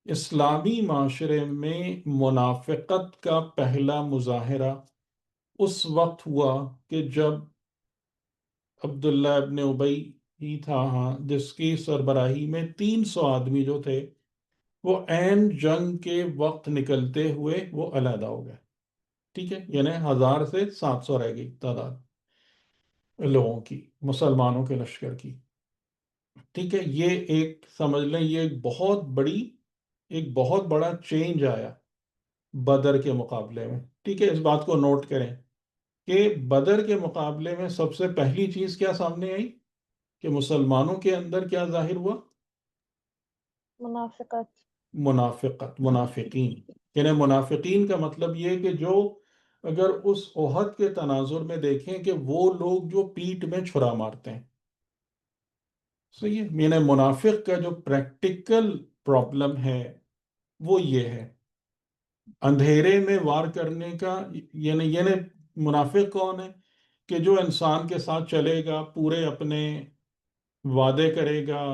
اسلامی معاشرے میں منافقت کا پہلا مظاہرہ اس وقت ہوا کہ جب عبداللہ ابن ابی ہی تھا، ہاں، جس کی سربراہی میں 300 آدمی جو تھے وہ عین جنگ کے وقت نکلتے ہوئے وہ علیحدہ ہو گئے. ٹھیک ہے، یعنی 1000 سے 700 رہ گئی تعداد لوگوں کی، مسلمانوں کے لشکر کی. ٹھیک ہے، یہ ایک سمجھ لیں یہ ایک بہت بڑا چینج آیا بدر کے مقابلے میں. ٹھیک ہے، اس بات کو نوٹ کریں کہ بدر کے مقابلے میں سب سے پہلی چیز کیا سامنے آئی کہ مسلمانوں کے اندر کیا ظاہر ہوا؟ منافقت، منافقین. یعنی منافقین کا مطلب یہ کہ جو اگر اس احد کے تناظر میں دیکھیں کہ وہ لوگ جو پیٹھ میں چھرا مارتے ہیں. صحیح ہے، یعنی منافق کا جو پریکٹیکل پرابلم ہے وہ یہ ہے اندھیرے میں وار کرنے کا. یعنی منافق کون ہے؟ کہ جو انسان کے ساتھ چلے گا، پورے اپنے وعدے کرے گا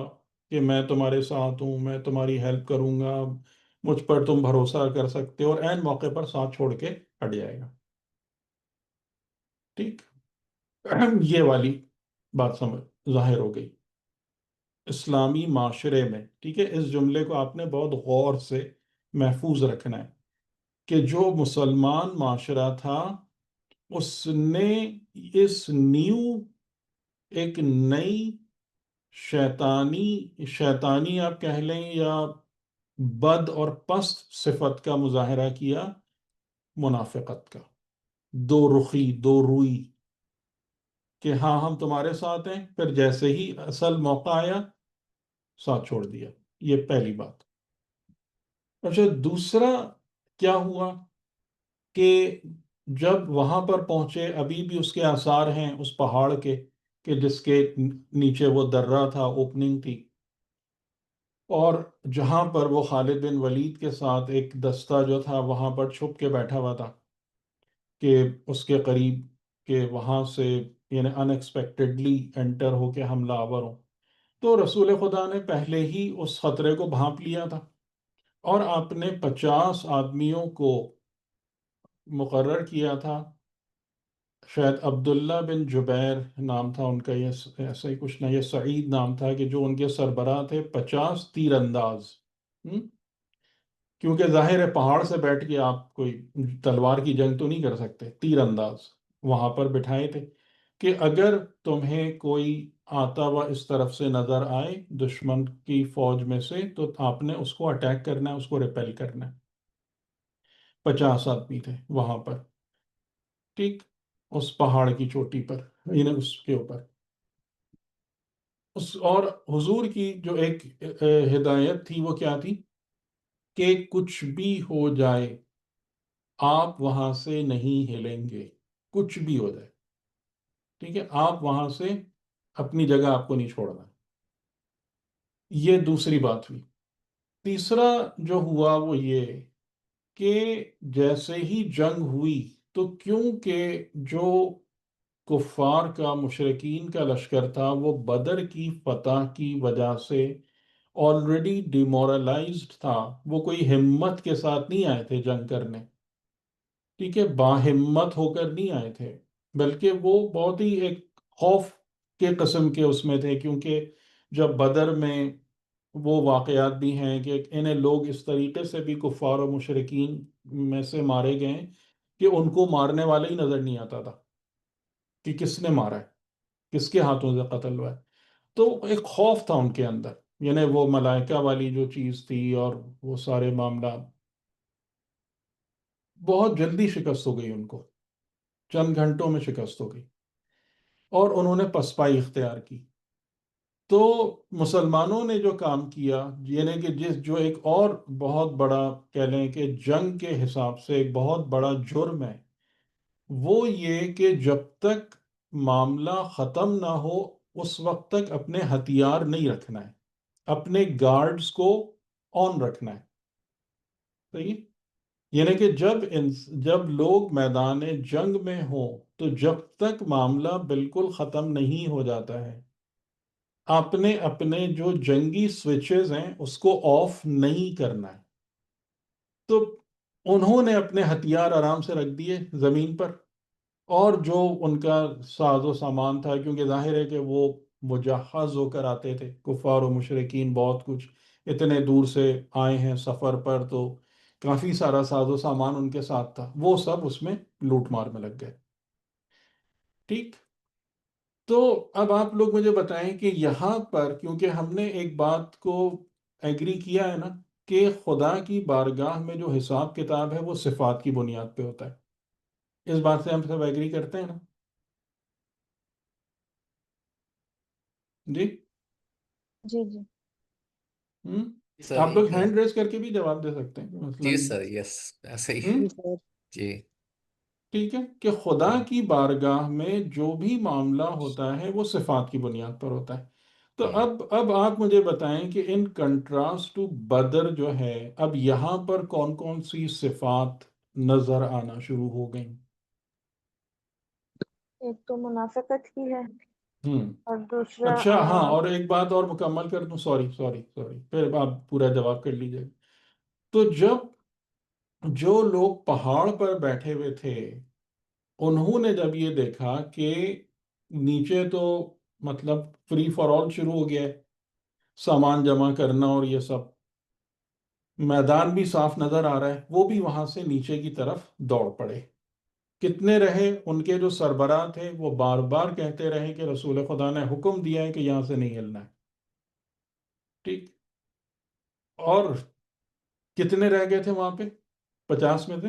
کہ میں تمہارے ساتھ ہوں، میں تمہاری ہیلپ کروں گا، مجھ پر تم بھروسہ کر سکتے ہو، اور عین موقع پر ساتھ چھوڑ کے ہٹ جائے گا. ٹھیک، یہ والی بات سمجھ ظاہر ہو گئی اسلامی معاشرے میں. ٹھیک ہے، اس جملے کو آپ نے بہت غور سے محفوظ رکھنا ہے کہ جو مسلمان معاشرہ تھا اس نے اس ایک نئی شیطانی آپ کہہ لیں یا بد اور پست صفت کا مظاہرہ کیا منافقت کا، دو رخی، دو روئی، کہ ہاں ہم تمہارے ساتھ ہیں، پھر جیسے ہی اصل موقع آیا ساتھ چھوڑ دیا۔ یہ پہلی بات۔ اچھا، دوسرا کیا ہوا کہ جب وہاں پر پہنچے، ابھی بھی اس کے آثار ہیں اس پہاڑ کے، کہ جس کے نیچے وہ درہ تھا، اوپننگ تھی، اور جہاں پر وہ خالد بن ولید کے ساتھ ایک دستہ جو تھا وہاں پر چھپ کے بیٹھا ہوا تھا کہ اس کے قریب، کہ وہاں سے یعنی ان ایکسپیکٹڈلی انٹر ہو کے حملہ آور ہوں، تو رسول خدا نے پہلے ہی اس خطرے کو بھانپ لیا تھا، اور آپ نے 50 آدمیوں کو مقرر کیا تھا۔ شاید عبداللہ بن جبیر نام تھا ان کا، یہ ایسا ہی کچھ نہ، یہ سعید نام تھا، کہ جو ان کے سربراہ تھے 50 تیر انداز۔ کیونکہ ظاہر ہے پہاڑ سے بیٹھ کے آپ کوئی تلوار کی جنگ تو نہیں کر سکتے، تیر انداز وہاں پر بٹھائے تھے کہ اگر تمہیں کوئی آتا ہوا اس طرف سے نظر آئے دشمن کی فوج میں سے، تو آپ نے اس کو اٹیک کرنا ہے، اس کو ریپیل کرنا ہے۔ 50 آدمی تھے وہاں پر، ٹھیک، اس پہاڑ کی چوٹی پر، یعنی اس کے اوپر اور حضور کی جو ایک ہدایت تھی وہ کیا تھی کہ کچھ بھی ہو جائے آپ وہاں سے نہیں ہلیں گے، کچھ بھی ہو جائے، ٹھیک ہے، آپ وہاں سے اپنی جگہ آپ کو نہیں چھوڑنا۔ یہ دوسری بات ہوئی۔ تیسرا جو ہوا وہ یہ کہ جیسے ہی جنگ ہوئی تو کیونکہ جو کفار کا، مشرقین کا لشکر تھا وہ بدر کی فتح کی وجہ سے آلریڈی ڈیمورلائزڈ تھا، وہ کوئی ہمت کے ساتھ نہیں آئے تھے جنگ کرنے، ٹھیک ہے، باہمت ہو کر نہیں آئے تھے، بلکہ وہ بہت ہی ایک خوف کے قسم کے اس میں تھے، کیونکہ جب بدر میں وہ واقعات بھی ہیں کہ انہیں لوگ اس طریقے سے بھی کفار و مشرقین میں سے مارے گئے ہیں کہ ان کو مارنے والا ہی نظر نہیں آتا تھا کہ کس نے مارا ہے، کس کے ہاتھوں سے قتل ہوا ہے۔ تو ایک خوف تھا ان کے اندر، یعنی وہ ملائکہ والی جو چیز تھی اور وہ سارے معاملات، بہت جلدی شکست ہو گئی ان کو، چند گھنٹوں میں شکست ہو گئی، اور انہوں نے پسپائی اختیار کی۔ تو مسلمانوں نے جو کام کیا، یعنی کہ جو ایک اور بہت بڑا کہہ لیں کہ جنگ کے حساب سے ایک بہت بڑا جرم ہے، وہ یہ کہ جب تک معاملہ ختم نہ ہو اس وقت تک اپنے ہتھیار نہیں رکھنا ہے، اپنے گارڈز کو آن رکھنا ہے، صحیح؟ یعنی کہ جب لوگ میدان جنگ میں ہوں تو جب تک معاملہ بالکل ختم نہیں ہو جاتا ہے، اپنے اپنے جو جنگی سوئچز ہیں اس کو آف نہیں کرنا ہے۔ تو انہوں نے اپنے ہتھیار آرام سے رکھ دیے زمین پر، اور جو ان کا ساز و سامان تھا، کیونکہ ظاہر ہے کہ وہ مجہز ہو کر آتے تھے، کفار و مشرقین بہت کچھ اتنے دور سے آئے ہیں سفر پر، تو کافی سارا ساز و سامان ان کے ساتھ تھا، وہ سب اس میں لوٹ مار میں لگ گئے، ٹھیک۔ تو اب آپ لوگ مجھے بتائیں کہ یہاں پر کیونکہ ہم نے ایک بات کو ایگری کیا ہے نا کہ خدا کی بارگاہ میں جو حساب کتاب ہے وہ صفات کی بنیاد پہ ہوتا ہے، اس بات سے ہم سب ایگری کرتے ہیں نا؟ جی جی جی ہم سر آپ لوگ ہینڈ ریز کر کے بھی جواب دے سکتے ہیں، مسئلہ جی نہیں سر، یس، ایسے ہی، ہے۔ جی سر۔ جی۔ ٹھیک ہے، کہ خدا کی بارگاہ میں جو بھی معاملہ ہوتا ہے وہ صفات کی بنیاد پر ہوتا ہے۔ تو اب آپ مجھے بتائیں کہ ان کنٹراسٹ ٹو بدر جو ہے، اب یہاں پر کون کون سی صفات نظر آنا شروع ہو گئیں؟ ایک تو منافقت کی ہے، ہم اور دوسرا اچھا، ہاں، اور ایک بات اور مکمل کر دوں، سوری سوری سوری، پھر آپ پورا جواب کر لیجئے۔ تو جب جو لوگ پہاڑ پر بیٹھے ہوئے تھے انہوں نے جب یہ دیکھا کہ نیچے تو مطلب فری فار آل شروع ہو گیا ہے، سامان جمع کرنا اور یہ سب، میدان بھی صاف نظر آ رہا ہے، وہ بھی وہاں سے نیچے کی طرف دوڑ پڑے۔ کتنے رہے؟ ان کے جو سربراہ تھے وہ بار بار کہتے رہے کہ رسول خدا نے حکم دیا ہے کہ یہاں سے نہیں ہلنا ہے، ٹھیک۔ اور کتنے رہ گئے تھے وہاں پہ 50 میں سے؟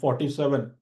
47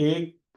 1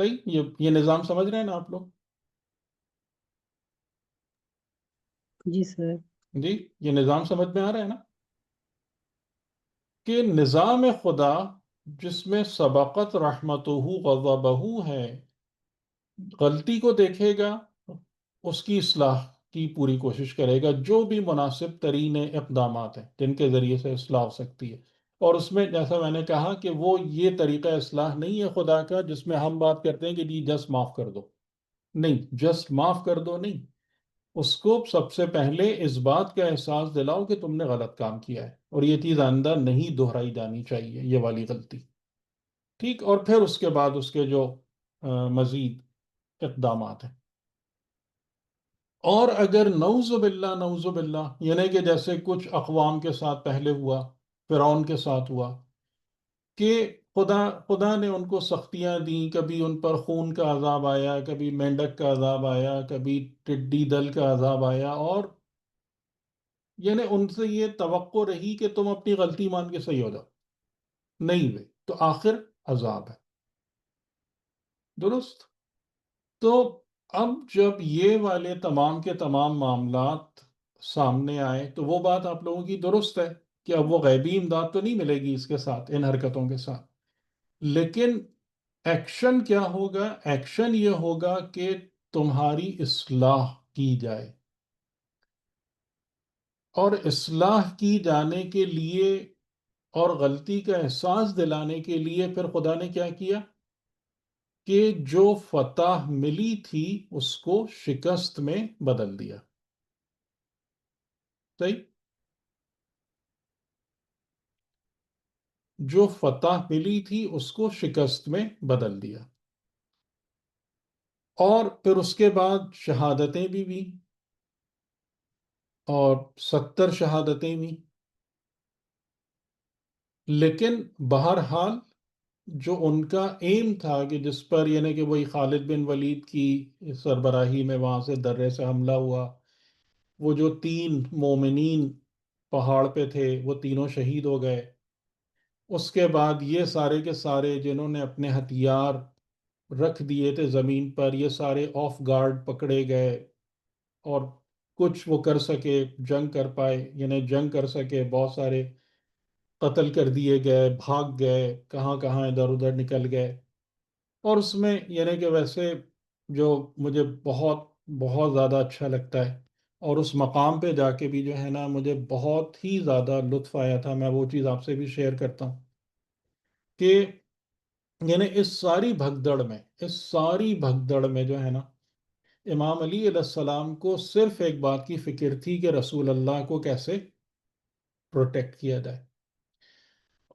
صحیح، یہ نظام سمجھ رہے ہیں نا آپ لوگ؟ جی سر. جی، یہ نظام سمجھ میں آ رہا ہے نا کہ نظام خدا جس میں سبقت رحمتہ غضبہ ہے، غلطی کو دیکھے گا، اس کی اصلاح کی پوری کوشش کرے گا، جو بھی مناسب ترین اقدامات ہیں جن کے ذریعے سے اصلاح ہو سکتی ہے. اور اس میں جیسا میں نے کہا کہ وہ یہ طریقہ اصلاح نہیں ہے خدا کا جس میں ہم بات کرتے ہیں کہ جی جسٹ معاف کر دو. نہیں، جسٹ معاف کر دو نہیں، اس کو سب سے پہلے اس بات کا احساس دلاؤ کہ تم نے غلط کام کیا ہے اور یہ چیز آئندہ نہیں دہرائی جانی چاہیے، یہ والی غلطی. ٹھیک، اور پھر اس کے بعد اس کے جو مزید اقدامات ہیں. اور اگر نعوذ باللہ یعنی کہ جیسے کچھ اقوام کے ساتھ پہلے ہوا، فرعون کے ساتھ ہوا، کہ خدا نے ان کو سختیاں دیں، کبھی ان پر خون کا عذاب آیا، کبھی مینڈک کا عذاب آیا، کبھی ٹڈی دل کا عذاب آیا، اور یعنی ان سے یہ توقع رہی کہ تم اپنی غلطی مان کے صحیح ہو جاؤ، نہیں ہوئے تو آخر عذاب ہے. درست. تو اب جب یہ والے تمام کے تمام معاملات سامنے آئے تو وہ بات آپ لوگوں کی درست ہے کہ اب وہ غیبی امداد تو نہیں ملے گی اس کے ساتھ، ان حرکتوں کے ساتھ، لیکن ایکشن کیا ہوگا؟ ایکشن یہ ہوگا کہ تمہاری اصلاح کی جائے، اور اصلاح کی جانے کے لیے اور غلطی کا احساس دلانے کے لیے پھر خدا نے کیا کیا کہ جو فتح ملی تھی اس کو شکست میں بدل دیا. صحیح، جو فتح ملی تھی اس کو شکست میں بدل دیا. اور پھر اس کے بعد شہادتیں بھی اور 70 شہادتیں بھی. لیکن بہرحال جو ان کا ایم تھا کہ جس پر یعنی کہ وہی خالد بن ولید کی سربراہی میں وہاں سے درے سے حملہ ہوا، وہ جو 3 مومنین پہاڑ پہ تھے وہ تینوں شہید ہو گئے. اس کے بعد یہ سارے کے سارے جنہوں نے اپنے ہتھیار رکھ دیے تھے زمین پر، یہ سارے آف گارڈ پکڑے گئے، اور کچھ وہ کر سکے جنگ کر پائے، یعنی جنگ کر سکے، بہت سارے قتل کر دیے گئے، بھاگ گئے، کہاں کہاں ادھر ادھر نکل گئے. اور اس میں یعنی کہ ویسے جو مجھے بہت بہت زیادہ اچھا لگتا ہے، اور اس مقام پہ جا کے بھی جو ہے نا مجھے بہت ہی زیادہ لطف آیا تھا، میں وہ چیز آپ سے بھی شیئر کرتا ہوں کہ یعنی اس ساری بھگدڑ میں جو ہے نا امام علی علیہ السلام کو صرف ایک بات کی فکر تھی کہ رسول اللہ کو کیسے پروٹیکٹ کیا جائے.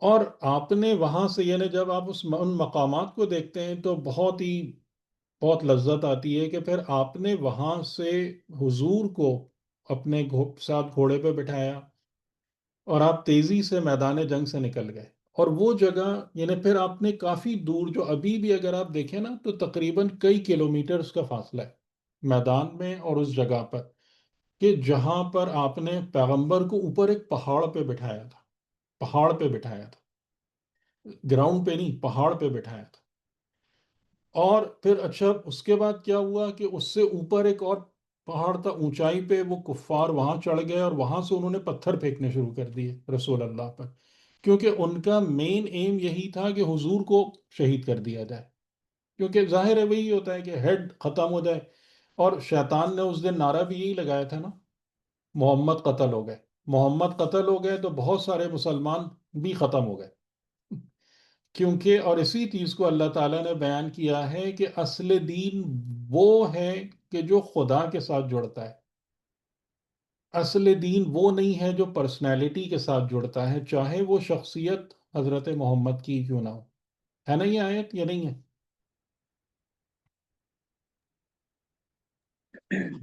اور آپ نے وہاں سے یعنی جب آپ ان مقامات کو دیکھتے ہیں تو بہت لذت آتی ہے کہ پھر آپ نے وہاں سے حضور کو اپنے ساتھ گھوڑے پہ بٹھایا اور آپ تیزی سے میدان جنگ سے نکل گئے. اور وہ جگہ یعنی پھر آپ نے کافی دور، جو ابھی بھی اگر آپ دیکھیں نا تو تقریباً کئی کلومیٹر اس کا فاصلہ ہے میدان میں اور اس جگہ پر، کہ جہاں پر آپ نے پیغمبر کو اوپر ایک پہاڑ پہ بٹھایا تھا. پہاڑ پہ بٹھایا تھا، گراؤنڈ پہ نہیں، پہاڑ پہ بٹھایا تھا. اور پھر اچھا اس کے بعد کیا ہوا کہ اس سے اوپر ایک اور پہاڑ تھا، اونچائی پہ وہ کفار وہاں چڑھ گئے اور وہاں سے انہوں نے پتھر پھینکنے شروع کر دیے رسول اللہ پر، کیونکہ ان کا مین ایم یہی تھا کہ حضور کو شہید کر دیا جائے، کیونکہ ظاہر ہے وہی ہوتا ہے کہ ہیڈ ختم ہو جائے. اور شیطان نے اس دن نعرہ بھی یہی لگایا تھا نا، محمد قتل ہو گئے. محمد قتل ہو گئے تو بہت سارے مسلمان بھی ختم ہو گئے، کیونکہ اور اسی چیز کو اللہ تعالیٰ نے بیان کیا ہے کہ اصل دین وہ ہے کہ جو خدا کے ساتھ جڑتا ہے. اصل دین وہ نہیں ہے جو پرسنالٹی کے ساتھ جڑتا ہے، چاہے وہ شخصیت حضرت محمد کی کیوں نہ ہو. ہے نا یہ آیت یا نہیں ہے؟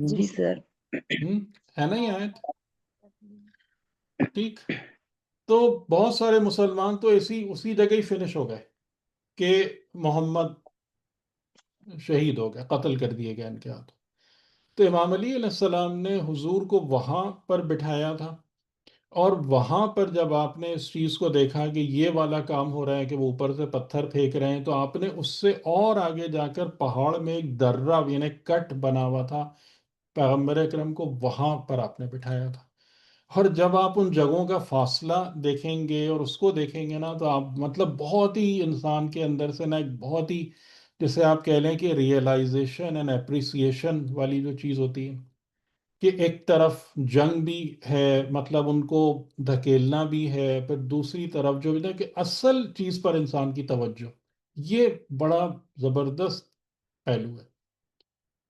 جی سر. ہے نا یہ آیت؟ ٹھیک. تو بہت سارے مسلمان تو اسی جگہ ہی فنش ہو گئے کہ محمد شہید ہو گئے، قتل کر دیے گئے ان کے ہاتھوں. تو امام علی علیہ السلام نے حضور کو وہاں پر بٹھایا تھا، اور وہاں پر جب آپ نے اس چیز کو دیکھا کہ یہ والا کام ہو رہا ہے کہ وہ اوپر سے پتھر پھینک رہے ہیں، تو آپ نے اس سے اور آگے جا کر پہاڑ میں ایک درہ یعنی کٹ بنا ہوا تھا پیغمبر اکرم کو، وہاں پر آپ نے بٹھایا تھا۔ اور جب آپ ان جگہوں کا فاصلہ دیکھیں گے اور اس کو دیکھیں گے نا، تو آپ مطلب بہت ہی انسان کے اندر سے نا ایک بہت ہی، جسے آپ کہہ لیں کہ ریئلائزیشن اینڈ اپریسیشن والی جو چیز ہوتی ہے، کہ ایک طرف جنگ بھی ہے، مطلب ان کو دھکیلنا بھی ہے، پھر دوسری طرف جو ہے کہ اصل چیز پر انسان کی توجہ، یہ بڑا زبردست پہلو ہے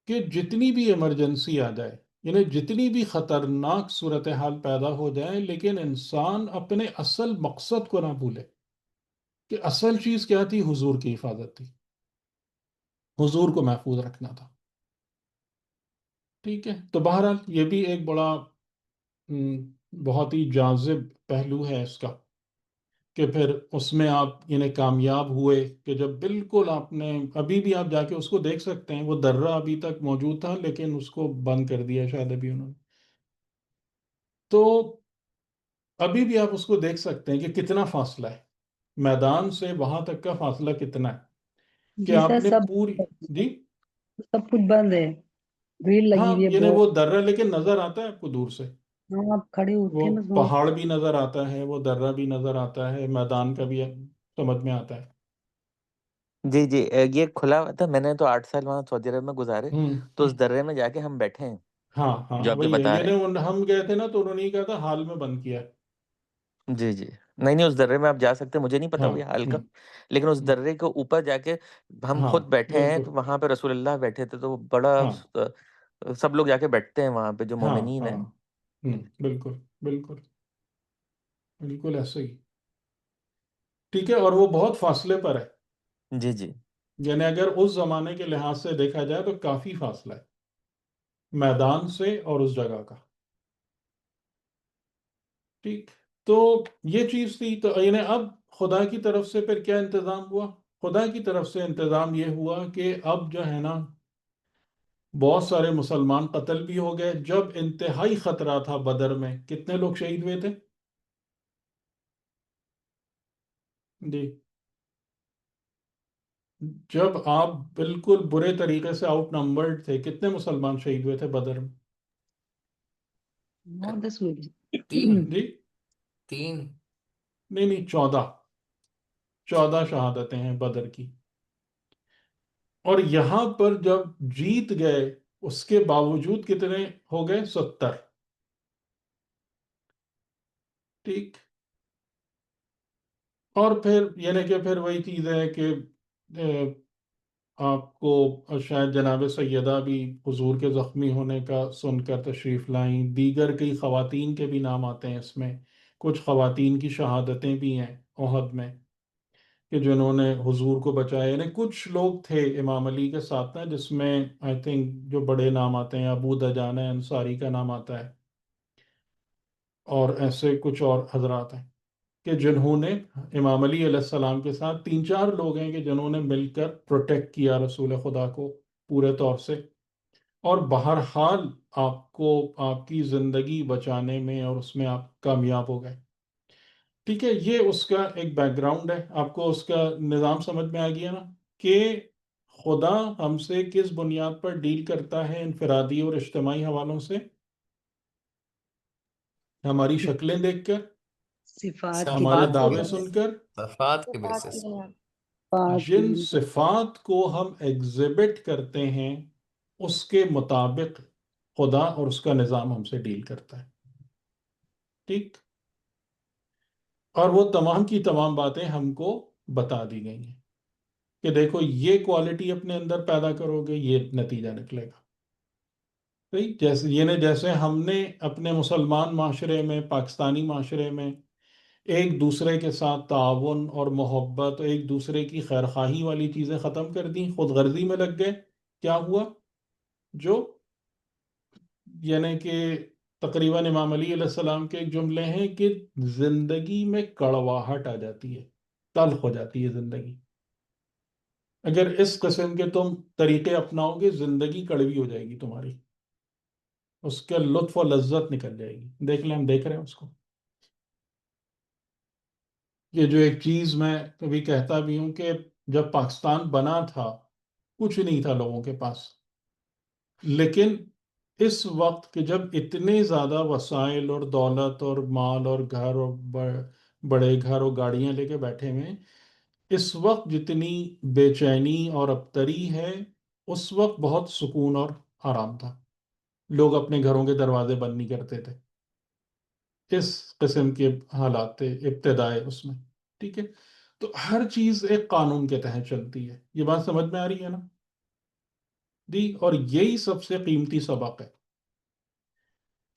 کہ جتنی بھی ایمرجنسی آ جائے، یعنی جتنی بھی خطرناک صورتحال پیدا ہو جائے، لیکن انسان اپنے اصل مقصد کو نہ بھولے، کہ اصل چیز کیا تھی؟ حضور کی حفاظت تھی، حضور کو محفوظ رکھنا تھا۔ ٹھیک ہے، تو بہرحال یہ بھی ایک بڑا بہت ہی جاذب پہلو ہے اس کا، کہ پھر اس میں آپ یعنی کامیاب ہوئے، کہ جب بالکل آپ نے، ابھی بھی آپ جا کے اس کو دیکھ سکتے ہیں، وہ درہ ابھی تک موجود تھا لیکن اس کو بند کر دیا شاید ابھی انہوں نے، تو ابھی بھی آپ اس کو دیکھ سکتے ہیں کہ کتنا فاصلہ ہے میدان سے وہاں تک، کا فاصلہ کتنا ہے کہ جی آپ سر، نے سب پوری، جی سب کچھ بند ہے، گرل ہاں، لگی ہوئی ہے یعنی وہ بہت۔ درہ لیکن نظر آتا ہے آپ کو دور سے، ہاں، آپ کھڑے وہ ہوتے ہیں بس وہاں۔ پہاڑ بھی نظر آتا ہے، وہ درہ بھی نظر آتا ہے، میدان کا بھی سمجھ میں آتا ہے۔ جی جی، یہ کھلا ہوا تھا، میں نے تو 8 سال وہاں سعودی عرب میں گزارے، ہوں، تو اس درے میں جا کے ہم بیٹھے ہیں ہاں ہاں، جو آپ یہ وہی ہے، بتا رہے یعنی ہیں۔ ہم گئے تھے نا تو انہوں نے کہا تھا حال میں بند کیا ہے۔ جی جی، نہیں نہیں، اس درے میں آپ جا سکتے ہیں، مجھے نہیں پتا ہاں، وہ حال کا، ہوں، لیکن اس ہوں، درے کے اوپر جا کے ہم ہاں خود بیٹھے ہیں، بالکل، تو وہاں پہ رسول اللہ بیٹھے تھے، تو وہ بڑا ہاں سب لوگ جا کے بیٹھتے ہیں وہاں پہ جو ہاں مومنین ہاں، ہیں۔ بالکل بالکل بالکل ایسے ہی، ٹھیک ہے، اور وہ بہت فاصلے پر ہے، جی جی یعنی اگر اس زمانے کے لحاظ سے دیکھا جائے تو کافی فاصلہ ہے میدان سے اور اس جگہ کا۔ ٹھیک، تو یہ چیز تھی، تو یعنی اب خدا کی طرف سے پھر کیا انتظام ہوا؟ خدا کی طرف سے انتظام یہ ہوا کہ اب جو ہے نا بہت سارے مسلمان قتل بھی ہو گئے۔ جب انتہائی خطرہ تھا بدر میں، کتنے لوگ شہید ہوئے تھے؟ جی، جب آپ بالکل برے طریقے سے آؤٹ نمبرڈ تھے، کتنے مسلمان شہید ہوئے تھے بدر میں؟ 9-10 ہوئے تھے۔ تین جی، تین نہیں نہیں، 14 شہادتیں ہیں بدر کی، اور یہاں پر جب جیت گئے اس کے باوجود کتنے ہو گئے؟ 70۔ ٹھیک، اور پھر یعنی کہ پھر وہی چیز ہے کہ آپ کو شاید جناب سیدہ بھی حضور کے زخمی ہونے کا سن کر تشریف لائیں، دیگر کئی خواتین کے بھی نام آتے ہیں اس میں، کچھ خواتین کی شہادتیں بھی ہیں احد میں، کہ جنہوں نے حضور کو بچایا، یعنی کچھ لوگ تھے امام علی کے ساتھ نا، جس میں آئی تھنک جو بڑے نام آتے ہیں، ابو دجانہ انصاری کا نام آتا ہے، اور ایسے کچھ اور حضرات ہیں کہ جنہوں نے امام علی علیہ السلام کے ساتھ، 3-4 لوگ ہیں کہ جنہوں نے مل کر پروٹیکٹ کیا رسول خدا کو پورے طور سے، اور بہرحال آپ کو آپ کی زندگی بچانے میں اور اس میں آپ کامیاب ہو گئے۔ ٹھیک ہے، یہ اس کا ایک بیک گراؤنڈ ہے، آپ کو اس کا نظام سمجھ میں آ گیا نا، کہ خدا ہم سے کس بنیاد پر ڈیل کرتا ہے انفرادی اور اجتماعی حوالوں سے؟ ہماری شکلیں دیکھ کر، صفات کی ہمارے صفات بنیاد کی دعوے پر۔ سن بیسس کر، صفات کے صفات کی بیسس بنیاد۔ صفات کی جن بنیاد۔ صفات کو ہم ایگزبٹ کرتے ہیں اس کے مطابق خدا اور اس کا نظام ہم سے ڈیل کرتا ہے۔ ٹھیک، اور وہ تمام کی تمام باتیں ہم کو بتا دی گئی ہیں کہ دیکھو یہ کوالٹی اپنے اندر پیدا کرو گے، یہ نتیجہ نکلے گا۔ صحیح، جیسے ہم نے اپنے مسلمان معاشرے میں، پاکستانی معاشرے میں ایک دوسرے کے ساتھ تعاون اور محبت، ایک دوسرے کی خیرخواہی والی چیزیں ختم کر دیں، خود غرضی میں لگ گئے، کیا ہوا؟ جو یعنی کہ تقریباً امام علی علیہ السلام کے ایک جملے ہیں کہ زندگی میں کڑواہٹ آ جاتی ہے، تلخ ہو جاتی ہے زندگی، اگر اس قسم کے تم طریقے اپناؤ گے زندگی کڑوی ہو جائے گی تمہاری، اس کے لطف و لذت نکل جائے گی۔ دیکھ لیں، ہم دیکھ رہے ہیں اس کو، یہ جو ایک چیز میں کبھی کہتا بھی ہوں کہ جب پاکستان بنا تھا کچھ نہیں تھا لوگوں کے پاس، لیکن اس وقت کہ جب اتنے زیادہ وسائل اور دولت اور مال اور گھر اور بڑے گھر اور گاڑیاں لے کے بیٹھے ہوئے ہیں، اس وقت جتنی بے چینی اور ابتری ہے، اس وقت بہت سکون اور آرام تھا. لوگ اپنے گھروں کے دروازے بند نہیں کرتے تھے. اس قسم کے حالات تھے ابتدائے اس میں. ٹھیک ہے، تو ہر چیز ایک قانون کے تحت چلتی ہے. یہ بات سمجھ میں آ رہی ہے نا دی؟ اور یہی سب سے قیمتی سبق ہے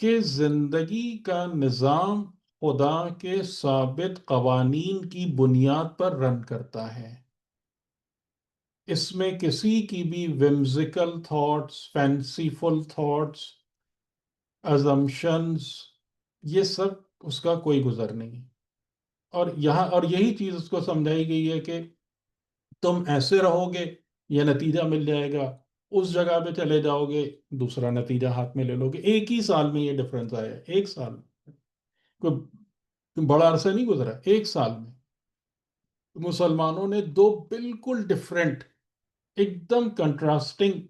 کہ زندگی کا نظام خدا کے ثابت قوانین کی بنیاد پر رن کرتا ہے. اس میں کسی کی بھی ومزیکل تھاٹس، فینسی فل تھاٹس، ازمپشنز، یہ سب اس کا کوئی گزر نہیں. اور یہی چیز اس کو سمجھائی گئی ہے کہ تم ایسے رہو گے یہ نتیجہ مل جائے گا، اس جگہ پہ چلے جاؤ گے دوسرا نتیجہ ہاتھ میں لے لو گے. ایک ہی سال میں یہ ڈفرنس آیا ہے، ایک سال میں، کوئی بڑا عرصہ نہیں گزرا، ایک سال میں مسلمانوں نے دو بالکل ڈفرینٹ، ایک دم کنٹراسٹنگ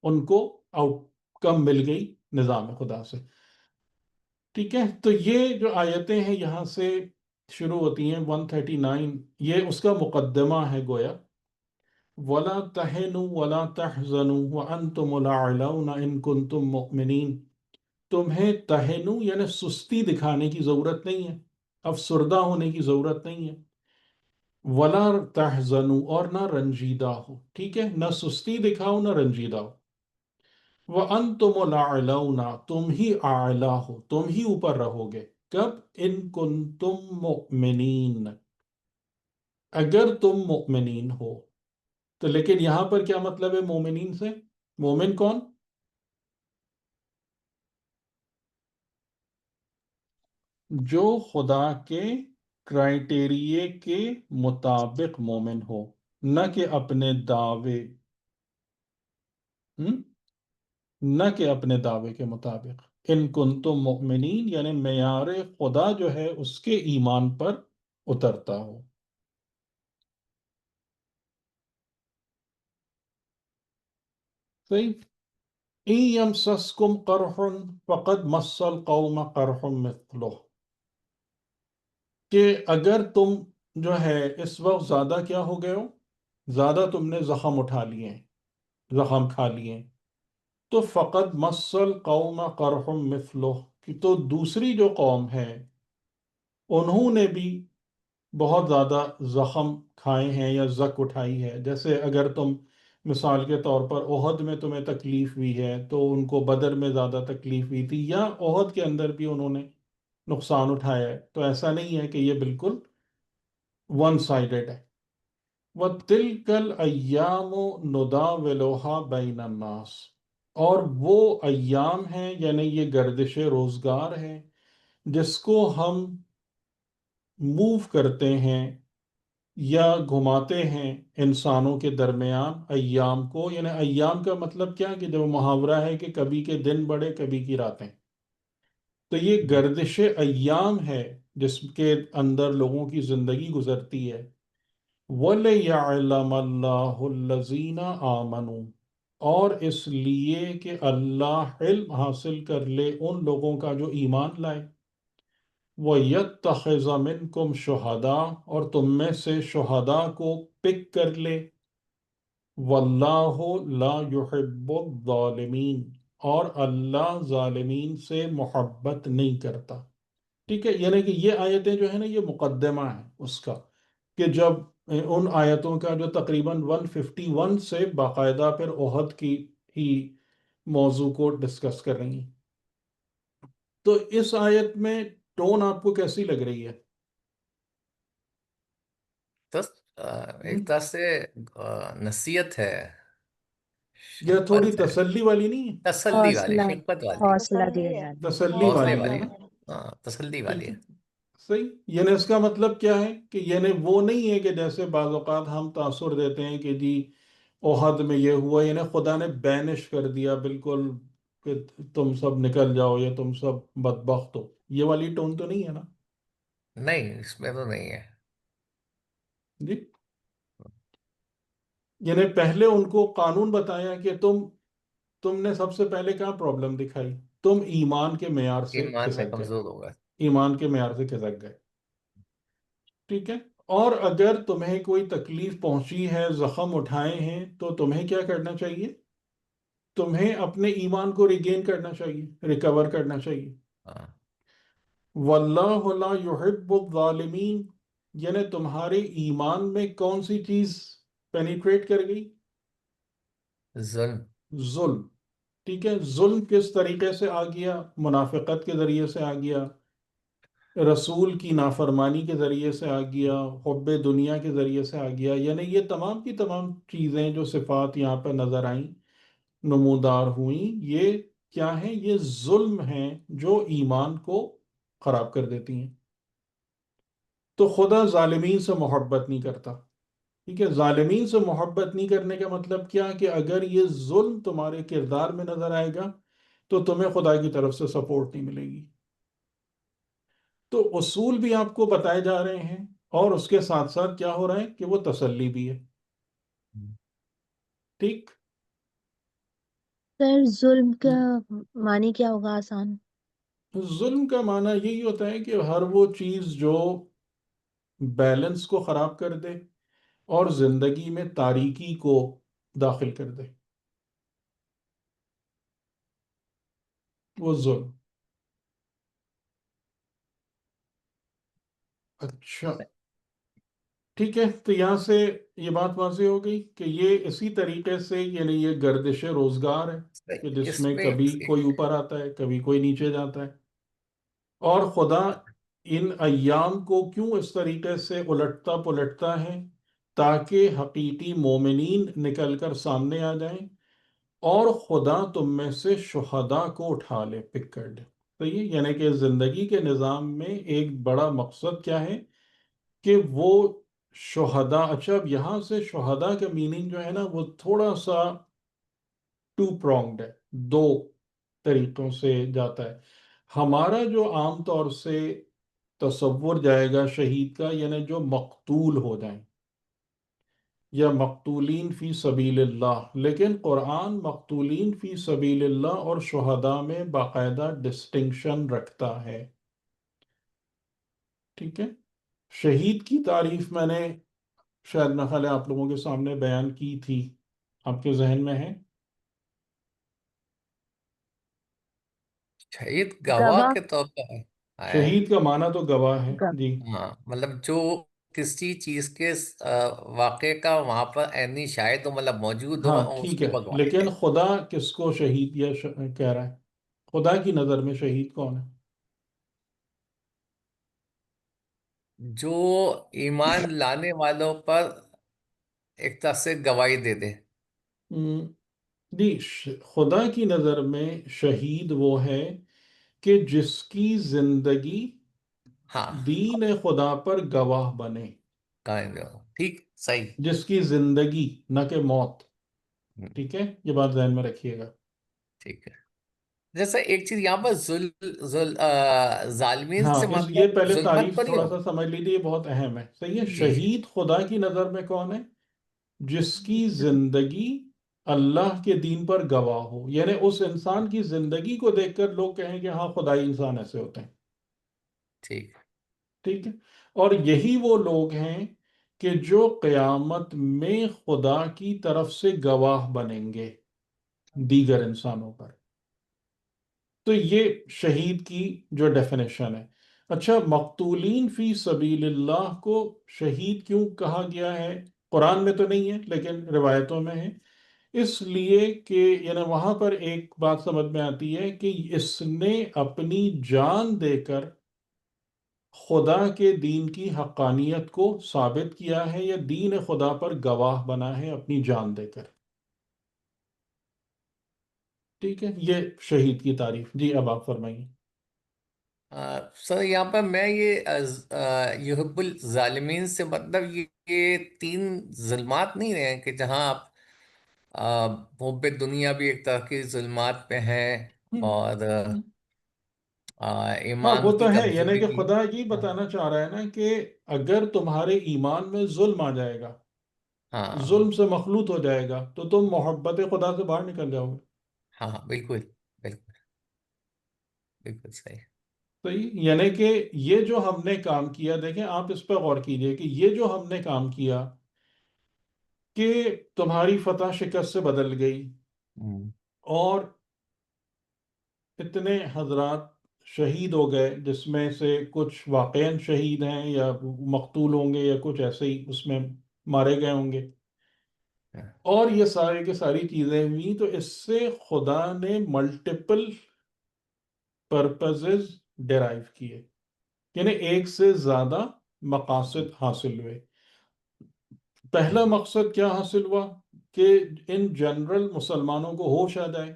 ان کو آؤٹ کم مل گئی نظام خدا سے. ٹھیک ہے، تو یہ جو آیتیں ہیں یہاں سے شروع ہوتی ہیں 139، یہ اس کا مقدمہ ہے گویا. وَلَا تَهِنُوا وَلَا تَحْزَنُوا وَأَنْتُمُ الْأَعْلَوْنَ إِن كُنتُم مُؤْمِنِينَ. تمہیں تہنو یعنی سستی دکھانے کی ضرورت نہیں ہے، افسردہ ہونے کی ضرورت نہیں ہے. وَلَا تَحْزَنُوا اور نہ رنجیدہ ہو. ٹھیک ہے، نہ سستی دکھاؤ نہ رنجیدہ ہو. وَأَنْتُمُ الْأَعْلَوْنَ تم ہی اعلیٰ ہو، تم ہی اوپر رہو گے. کب؟ ان کنتم مؤمنین، اگر تم مؤمنین ہو. تو لیکن یہاں پر کیا مطلب ہے مومنین سے؟ مومن کون؟ جو خدا کے کرائٹیریے کے مطابق مومن ہو، نہ کہ اپنے دعوے، نہ کہ اپنے دعوے کے مطابق. ان کنتم مؤمنین یعنی معیار خدا جو ہے اس کے ایمان پر اترتا ہو. صحیح. ان یمسسکم قرح فقد مس القوم قرح مثلہ، کہ اگر تم جو ہے اس وقت زیادہ کیا ہو گئے ہو، زیادہ تم نے زخم اٹھا لیے ہیں، زخم کھا لیے ہیں، تو فقد مس القوم قرح مثلہ، کہ تو دوسری جو قوم ہے انہوں نے بھی بہت زیادہ زخم کھائے ہیں یا زک اٹھائی ہے. جیسے اگر تم مثال کے طور پر احد میں تمہیں تکلیف ہوئی ہے تو ان کو بدر میں زیادہ تکلیف ہوئی تھی، یا احد کے اندر بھی انہوں نے نقصان اٹھایا ہے. تو ایسا نہیں ہے کہ یہ بالکل ون سائیڈڈ ہے. وَتِلْكَ الْأَيَّامُ نُدَاوِلُهَا بَيْنَ النَّاسِ، اور وہ ایام ہیں یعنی یہ گردش روزگار ہے جس کو ہم موو کرتے ہیں یا گھماتے ہیں انسانوں کے درمیان ایام کو. یعنی ایام کا مطلب کیا کہ جو محاورہ ہے کہ کبھی کے دن بڑے کبھی کی راتیں. تو یہ گردش ایام ہے جس کے اندر لوگوں کی زندگی گزرتی ہے. وَلِيَعْلَمَ اللَّهُ الَّذِينَ آمَنُوا، اور اس لیے کہ اللہ علم حاصل کر لے ان لوگوں کا جو ایمان لائے. وَيَتَّخِذَ مِنْكُمْ شُهَدَاءَ، اور تم میں سے شہداء کو پک کر لے. وَاللَّهُ لَا يُحِبُّ الظَّالِمِينَ، اور اللہ ظالمین سے محبت نہیں کرتا. ٹھیک ہے، یعنی کہ یہ آیتیں جو ہیں نا یہ مقدمہ ہے اس کا، کہ جب ان آیتوں کا جو تقریباً 151 سے باقاعدہ پھر احد کی ہی موضوع کو ڈسکس کر رہی ہیں. تو اس آیت میں ٹون آپ کو کیسی لگ رہی ہے؟ تو ایک طرح سے نصیحت ہے، یا تھوڑی شفقت ہے، تسلی والی نہیں ہے؟ تسلی والی، حوصلہ شفقت والی، حوصلہ دیا تسلی ہے، جانا. تسلی حوصلے والی ہے والی، نا. ہاں تسلی ٹھیک والی ہے، ہے. صحیح. یعنی اس کا مطلب کیا ہے کہ یعنی وہ نہیں ہے کہ جیسے بعض اوقات ہم تاثر دیتے ہیں کہ جی احد میں یہ ہوا، یعنی خدا نے بینش کر دیا بالکل کہ تم سب نکل جاؤ یا تم سب بدبخت ہو. یہ والی ٹون تو نہیں ہے نا. نہیں، اس میں تو نہیں ہے. جی، یعنی پہلے ان کو قانون بتایا کہ تم نے سب سے پہلے کہاں پرابلم دکھائی؟ تم ایمان کے معیار سے ایمان میں کھسک گئے، کمزور ہوگا. ایمان کے معیار سے کھسک گئے. ٹھیک ہے. اور اگر تمہیں کوئی تکلیف پہنچی ہے، زخم اٹھائے ہیں، تو تمہیں کیا کرنا چاہیے؟ تمہیں اپنے ایمان کو ریگین کرنا چاہیے، ریکور کرنا چاہیے. ہاں. واللہ لا یحب الظالمین، یعنی تمہارے ایمان میں کون سی چیز پینیٹریٹ کر گئی؟ ظلم. ظلم. ٹھیک ہے. ظلم کس طریقے سے آ گیا؟ منافقت کے ذریعے سے آ گیا، رسول کی نافرمانی کے ذریعے سے آ گیا، حب دنیا کے ذریعے سے آ گیا. یعنی یہ تمام کی تمام چیزیں جو صفات یہاں پہ نظر آئیں، نمودار ہوئیں، یہ کیا ہیں؟ یہ ظلم ہیں جو ایمان کو خراب کر دیتی ہیں. تو خدا ظالمین سے محبت نہیں کرتا. ٹھیک ہے. ظالمین سے محبت نہیں کرنے کا مطلب کیا؟ کہ اگر یہ ظلم تمہارے کردار میں نظر آئے گا تو تمہیں خدا کی طرف سے سپورٹ نہیں ملے گی. تو اصول بھی آپ کو بتائے جا رہے ہیں، اور اس کے ساتھ ساتھ کیا ہو رہا ہے کہ وہ تسلی بھی ہے. ٹھیک. سر ظلم کا معنی کیا ہوگا آسان؟ ظلم کا معنی یہی ہوتا ہے کہ ہر وہ چیز جو بیلنس کو خراب کر دے اور زندگی میں تاریکی کو داخل کر دے، وہ ظلم. اچھا. ٹھیک ہے. تو یہاں سے یہ بات واضح ہو گئی کہ یہ اسی طریقے سے، یعنی یہ گردش روزگار ہے کہ جس اس میں میں کبھی کوئی اوپر آتا ہے، کبھی کوئی نیچے جاتا ہے. اور خدا ان ایام کو کیوں اس طریقے سے الٹتا پلٹتا ہے؟ تاکہ حقیقی مومنین نکل کر سامنے آ جائیں، اور خدا تم میں سے شہداء کو اٹھا لے، پک کر لے. صحیح ہے. یعنی کہ زندگی کے نظام میں ایک بڑا مقصد کیا ہے؟ کہ وہ شہداء. اچھا، اب یہاں سے شہداء کا میننگ جو ہے نا، وہ تھوڑا سا ٹو پرونگڈ ہے، دو طریقوں سے جاتا ہے. ہمارا جو عام طور سے تصور جائے گا شہید کا، یعنی جو مقتول ہو جائیں یا مقتولین فی سبیل اللہ. لیکن قرآن مقتولین فی سبیل اللہ اور شہداء میں باقاعدہ ڈسٹنکشن رکھتا ہے. ٹھیک ہے. شہید کی تعریف میں نے شاید نہ خیال ہے آپ لوگوں کے سامنے بیان کی تھی، آپ کے ذہن میں ہے؟ شہید گواہ گواہ. کے طور پر آیا ہے. شہید کا معنی تو گواہ ہے. گ- جی. ہاں، مطلب جو کسی چیز کے واقعے کا وہاں پر عینی شاہد ہو، مطلب موجود ہو، ہاں اور اس ٹھیک کی ہے. گواہی لیکن دے. خدا کس کو شہید یا کہہ رہا ہے؟ خدا کی نظر میں شہید کون ہے؟ جو ایمان لانے والوں پر ایک طرح سے گواہی دے دے. ہم، جی، خدا کی نظر میں شہید وہ ہے کہ جس کی زندگی ہاں. دین خدا پر گواہ بنے. قائم رہو. ٹھیک. صحیح. جس کی زندگی، نہ کہ موت. ہم، ٹھیک ہے. یہ بات ذہن میں رکھیے گا. ٹھیک ہے. جیسا ایک چیز یہاں پر ظالمین ہاں، سے یہ مطلب پہلے ظلمت تعریف تو نہیں تھوڑا ہوگا. سا سمجھ لیجیے، یہ بہت اہم ہے. صحیح ہے. جی جی. شہید خدا کی نظر میں کون ہے؟ جس کی زندگی اللہ کے دین پر گواہ ہو. یعنی اس انسان کی زندگی کو دیکھ کر لوگ کہیں کہ ہاں، خدائی انسان ایسے ہوتے ہیں. ٹھیک. ٹھیک ہے. اور یہی وہ لوگ ہیں کہ جو قیامت میں خدا کی طرف سے گواہ بنیں گے دیگر انسانوں پر. تو یہ شہید کی جو ڈیفینیشن ہے. اچھا، مقتولین فی سبیل اللہ کو شہید کیوں کہا گیا ہے؟ قرآن میں تو نہیں ہے لیکن روایتوں میں ہے. اس لیے کہ یعنی وہاں پر ایک بات سمجھ میں آتی ہے کہ اس نے اپنی جان دے کر خدا کے دین کی حقانیت کو ثابت کیا ہے، یا دین خدا پر گواہ بنا ہے اپنی جان دے کر. ٹھیک ہے. یہ شہید کی تعریف. جی، اب آپ فرمائیے. سر، یہاں پر میں یہ یحب الظالمین سے مطلب یہ تین ظلمات نہیں رہے ہیں کہ جہاں آپ حب دنیا بھی ایک طرح کی ظلمات پہ ہیں، ہم، اور ہم، ہاں ایمان وہ تو کی ہے، یعنی کمزوری کہ کی. خدا یہ ہاں بتانا چاہ رہا ہے نا کہ اگر تمہارے ایمان میں ظلم آ جائے گا، ہاں ظلم سے مخلوط ہو جائے گا، تو تم محبت خدا سے باہر نکل جاؤ گے. ہاں بالکل بالکل بالکل صحیح. صحیح، یعنی کہ یہ جو ہم نے کام کیا، دیکھیں آپ اس پہ غور کیجئے کہ یہ جو ہم نے کام کیا کہ تمہاری فتح شکست سے بدل گئی، ہوں، اور اتنے حضرات شہید ہو گئے، جس میں سے کچھ واقعاً شہید ہیں یا مقتول ہوں گے یا کچھ ایسے ہی اس میں مارے گئے ہوں گے، ہاں، اور یہ سارے کی ساری چیزیں ہوئی، تو اس سے خدا نے ملٹیپل پرپزز ڈیرائیو کیے، یعنی ایک سے زیادہ مقاصد حاصل ہوئے. پہلا مقصد کیا حاصل ہوا کہ ان جنرل مسلمانوں کو ہوش آ جائے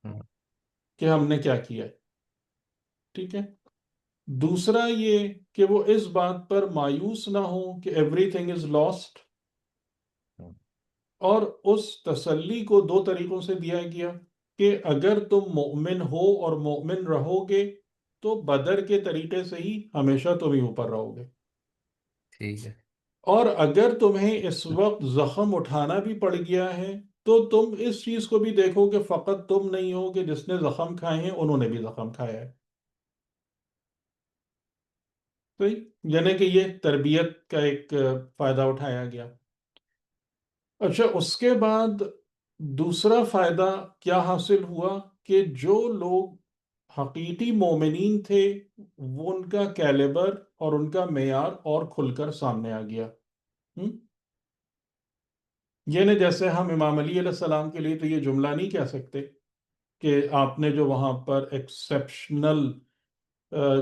ہاں، کہ ہم نے کیا کیا ہے. ٹھیک ہے. دوسرا یہ کہ وہ اس بات پر مایوس نہ ہوں کہ ایوری تھنگ از لاسٹ، ہاں، اور اس تسلی کو دو طریقوں سے دیا گیا کہ اگر تم مومن ہو اور مومن رہو گے تو بدر کے طریقے سے ہی ہمیشہ تم ہی اوپر رہو گے، ٹھیک ہے. اور اگر تمہیں اس وقت زخم اٹھانا بھی پڑ گیا ہے تو تم اس چیز کو بھی دیکھو کہ فقط تم نہیں ہو کہ جس نے زخم کھائے ہیں، انہوں نے بھی زخم کھایا ہے. صحیح، یعنی کہ یہ تربیت کا ایک فائدہ اٹھایا گیا. اچھا، اس کے بعد دوسرا فائدہ کیا حاصل ہوا کہ جو لوگ حقیقی مومنین تھے، وہ ان کا کیلیبر اور ان کا معیار اور کھل کر سامنے آ گیا. ہم؟ یعنی جیسے ہم امام علی علیہ السلام کے لیے تو یہ جملہ نہیں کہہ سکتے کہ آپ نے جو وہاں پر ایکسیپشنل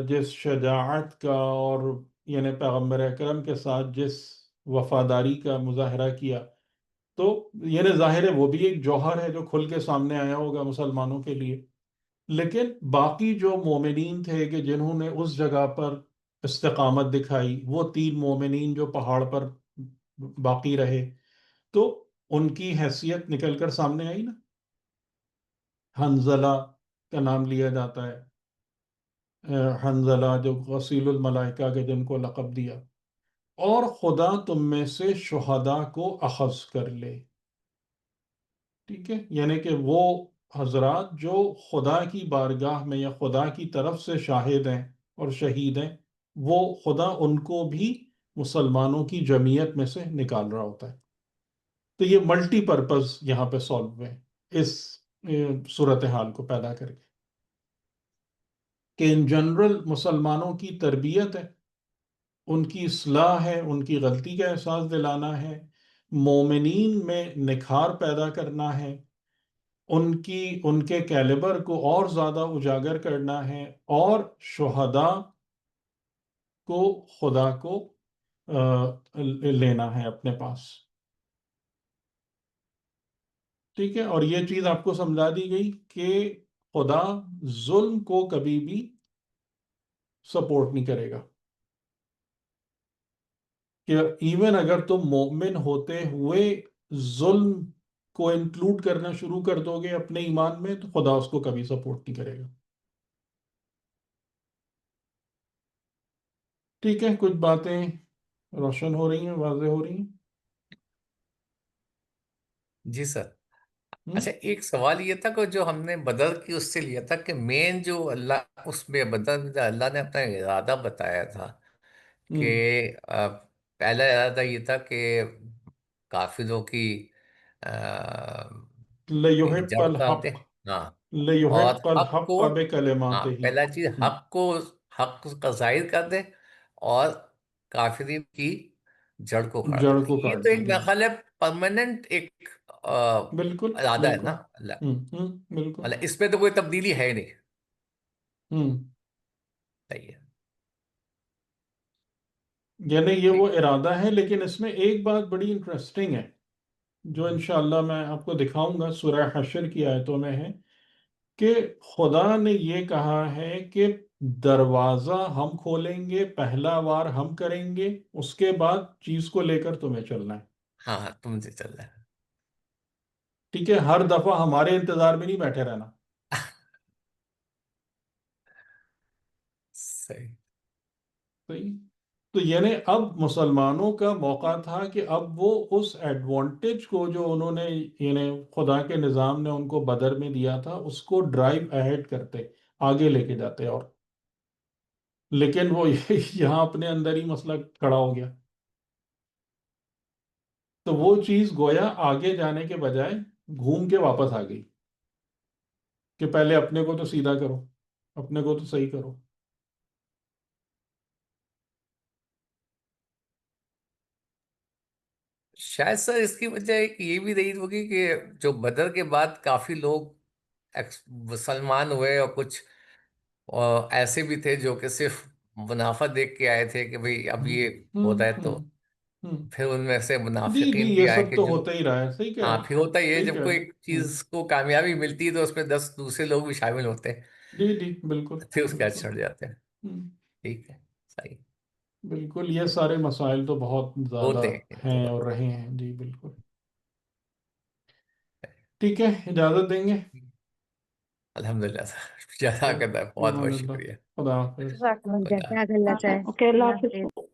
جس شجاعت کا اور یعنی پیغمبر اکرم کے ساتھ جس وفاداری کا مظاہرہ کیا، تو یعنی ظاہر ہے وہ بھی ایک جوہر ہے جو کھل کے سامنے آیا ہوگا مسلمانوں کے لیے. لیکن باقی جو مومنین تھے کہ جنہوں نے اس جگہ پر استقامت دکھائی، وہ 3 مومنین جو پہاڑ پر باقی رہے، تو ان کی حیثیت نکل کر سامنے آئی نا. حنزلہ کا نام لیا جاتا ہے، حنزلہ جو غسیل الملائکہ کے جن کو لقب دیا. اور خدا تم میں سے شہداء کو اخذ کر لے. ٹھیک ہے، یعنی کہ وہ حضرات جو خدا کی بارگاہ میں یا خدا کی طرف سے شاہد ہیں اور شہید ہیں، وہ خدا ان کو بھی مسلمانوں کی جمعیت میں سے نکال رہا ہوتا ہے. تو یہ ملٹی پرپز یہاں پہ سالو ہوئے اس صورتحال کو پیدا کر کے کہ ان جنرل مسلمانوں کی تربیت ہے، ان کی اصلاح ہے، ان کی غلطی کا احساس دلانا ہے، مومنین میں نکھار پیدا کرنا ہے، ان کے کیلیبر کو اور زیادہ اجاگر کرنا ہے، اور شہداء کو خدا کو لینا ہے اپنے پاس. ٹھیک ہے، اور یہ چیز آپ کو سمجھا دی گئی کہ خدا ظلم کو کبھی بھی سپورٹ نہیں کرے گا، کہ ایون اگر تم مومن ہوتے ہوئے ظلم کو انکلوڈ کرنا شروع کر دو گے اپنے ایمان میں، تو خدا اس کو کبھی سپورٹ نہیں کرے گا. ٹھیک ہے، کچھ باتیں روشن ہو رہی ہیں، واضح ہو رہی ہیں. جی سر. ہم؟ اچھا، ایک سوال یہ تھا کہ جو ہم نے بدر کی اس سے لیا تھا کہ مین جو اللہ اس میں بدر میں جو اللہ نے اپنا ارادہ بتایا تھا کہ ہم۔ پہلا ارادہ یہ تھا کہ کافروں کی آ، لَيُحِقَّ جڑ کاٹ دے. الْحَقَّ ہاں، اور لَيُحِقَّ حق کو، الْحَقَّ ہاں بِكَلِمَاتِهِ. پہلا چیز ہم۔ حق کا ظاہر کر دے، اور کافرین کی جڑ کو کاٹ جڑ دے. کو یہ کاٹ تو دے. ایک میرا خیال ہے پرماننٹ ایک بالکل ارادہ ہے بالکل. نا اللہ. بالکل. مطلب اس میں تو کوئی تبدیلی ہے نہیں. ہم۔ صحیح ہے. یعنی یہ ٹھیک. وہ ارادہ ہے، لیکن اس میں ایک بات بڑی انٹرسٹنگ ہے جو انشاءاللہ میں آپ کو دکھاؤں گا، سورہ حشر کی آیتوں میں ہے کہ خدا نے یہ کہا ہے کہ دروازہ ہم کھولیں گے، پہلا وار ہم کریں گے، اس کے بعد چیز کو لے کر تمہیں چلنا ہے. ہاں ہاں، تم سے چل رہا ہے. ٹھیک ہے، ہر دفعہ ہمارے انتظار میں نہیں بیٹھے رہنا. صحیح. صحیح. تو یعنی اب مسلمانوں کا موقع تھا کہ اب وہ اس ایڈوانٹیج کو جو انہوں نے یعنی خدا کے نظام نے ان کو بدر میں دیا تھا اس کو ڈرائیو اہیڈ کرتے، آگے لے کے جاتے. اور لیکن وہ یہاں اپنے اندر ہی مسئلہ کھڑا ہو گیا. تو وہ چیز گویا آگے جانے کے بجائے گھوم کے واپس آ گئی کہ پہلے اپنے کو تو سیدھا کرو، اپنے کو تو صحیح کرو. شاید سر اس کی وجہ یہ بھی رہی ہوگی کہ جو بدر کے بعد کافی لوگ مسلمان ہوئے، اور کچھ ایسے بھی تھے جو کہ صرف منافع دیکھ کے آئے تھے کہ بھئی اب یہ ہوتا ہے. تو پھر ان میں سے جی جی، منافقین یہ بھی آئے سب کہ تو جو، ہوتا ہی رہا ہے. صحیح کہہ رہے ہاں ہیں، پھر ہوتا ہی ہے صحیح جب کہہ رہے کوئی ہیں. چیز کو کامیابی ملتی ہے تو اس میں 10 دوسرے لوگ بھی شامل ہوتے ہیں، جی جی، بالکل پھر اس کے بعد بالکل. چڑھ جاتے ہیں. ہم، ٹھیک ہے، صحیح. بالکل. یہ سارے مسائل تو بہت زیادہ ہوتے ہیں یہ تو ہیں اور ہوتے رہے ہیں. جی بالکل. ہیں. ٹھیک ہے، اجازت دیں گے. الحمدللہ سر، جزاک اللہ، فی بہت امان بہت اللہ. شکریہ. خدا حافظ. جزاک اللہ خدا اوکے، اللہ اللہ حافظ. حافظ.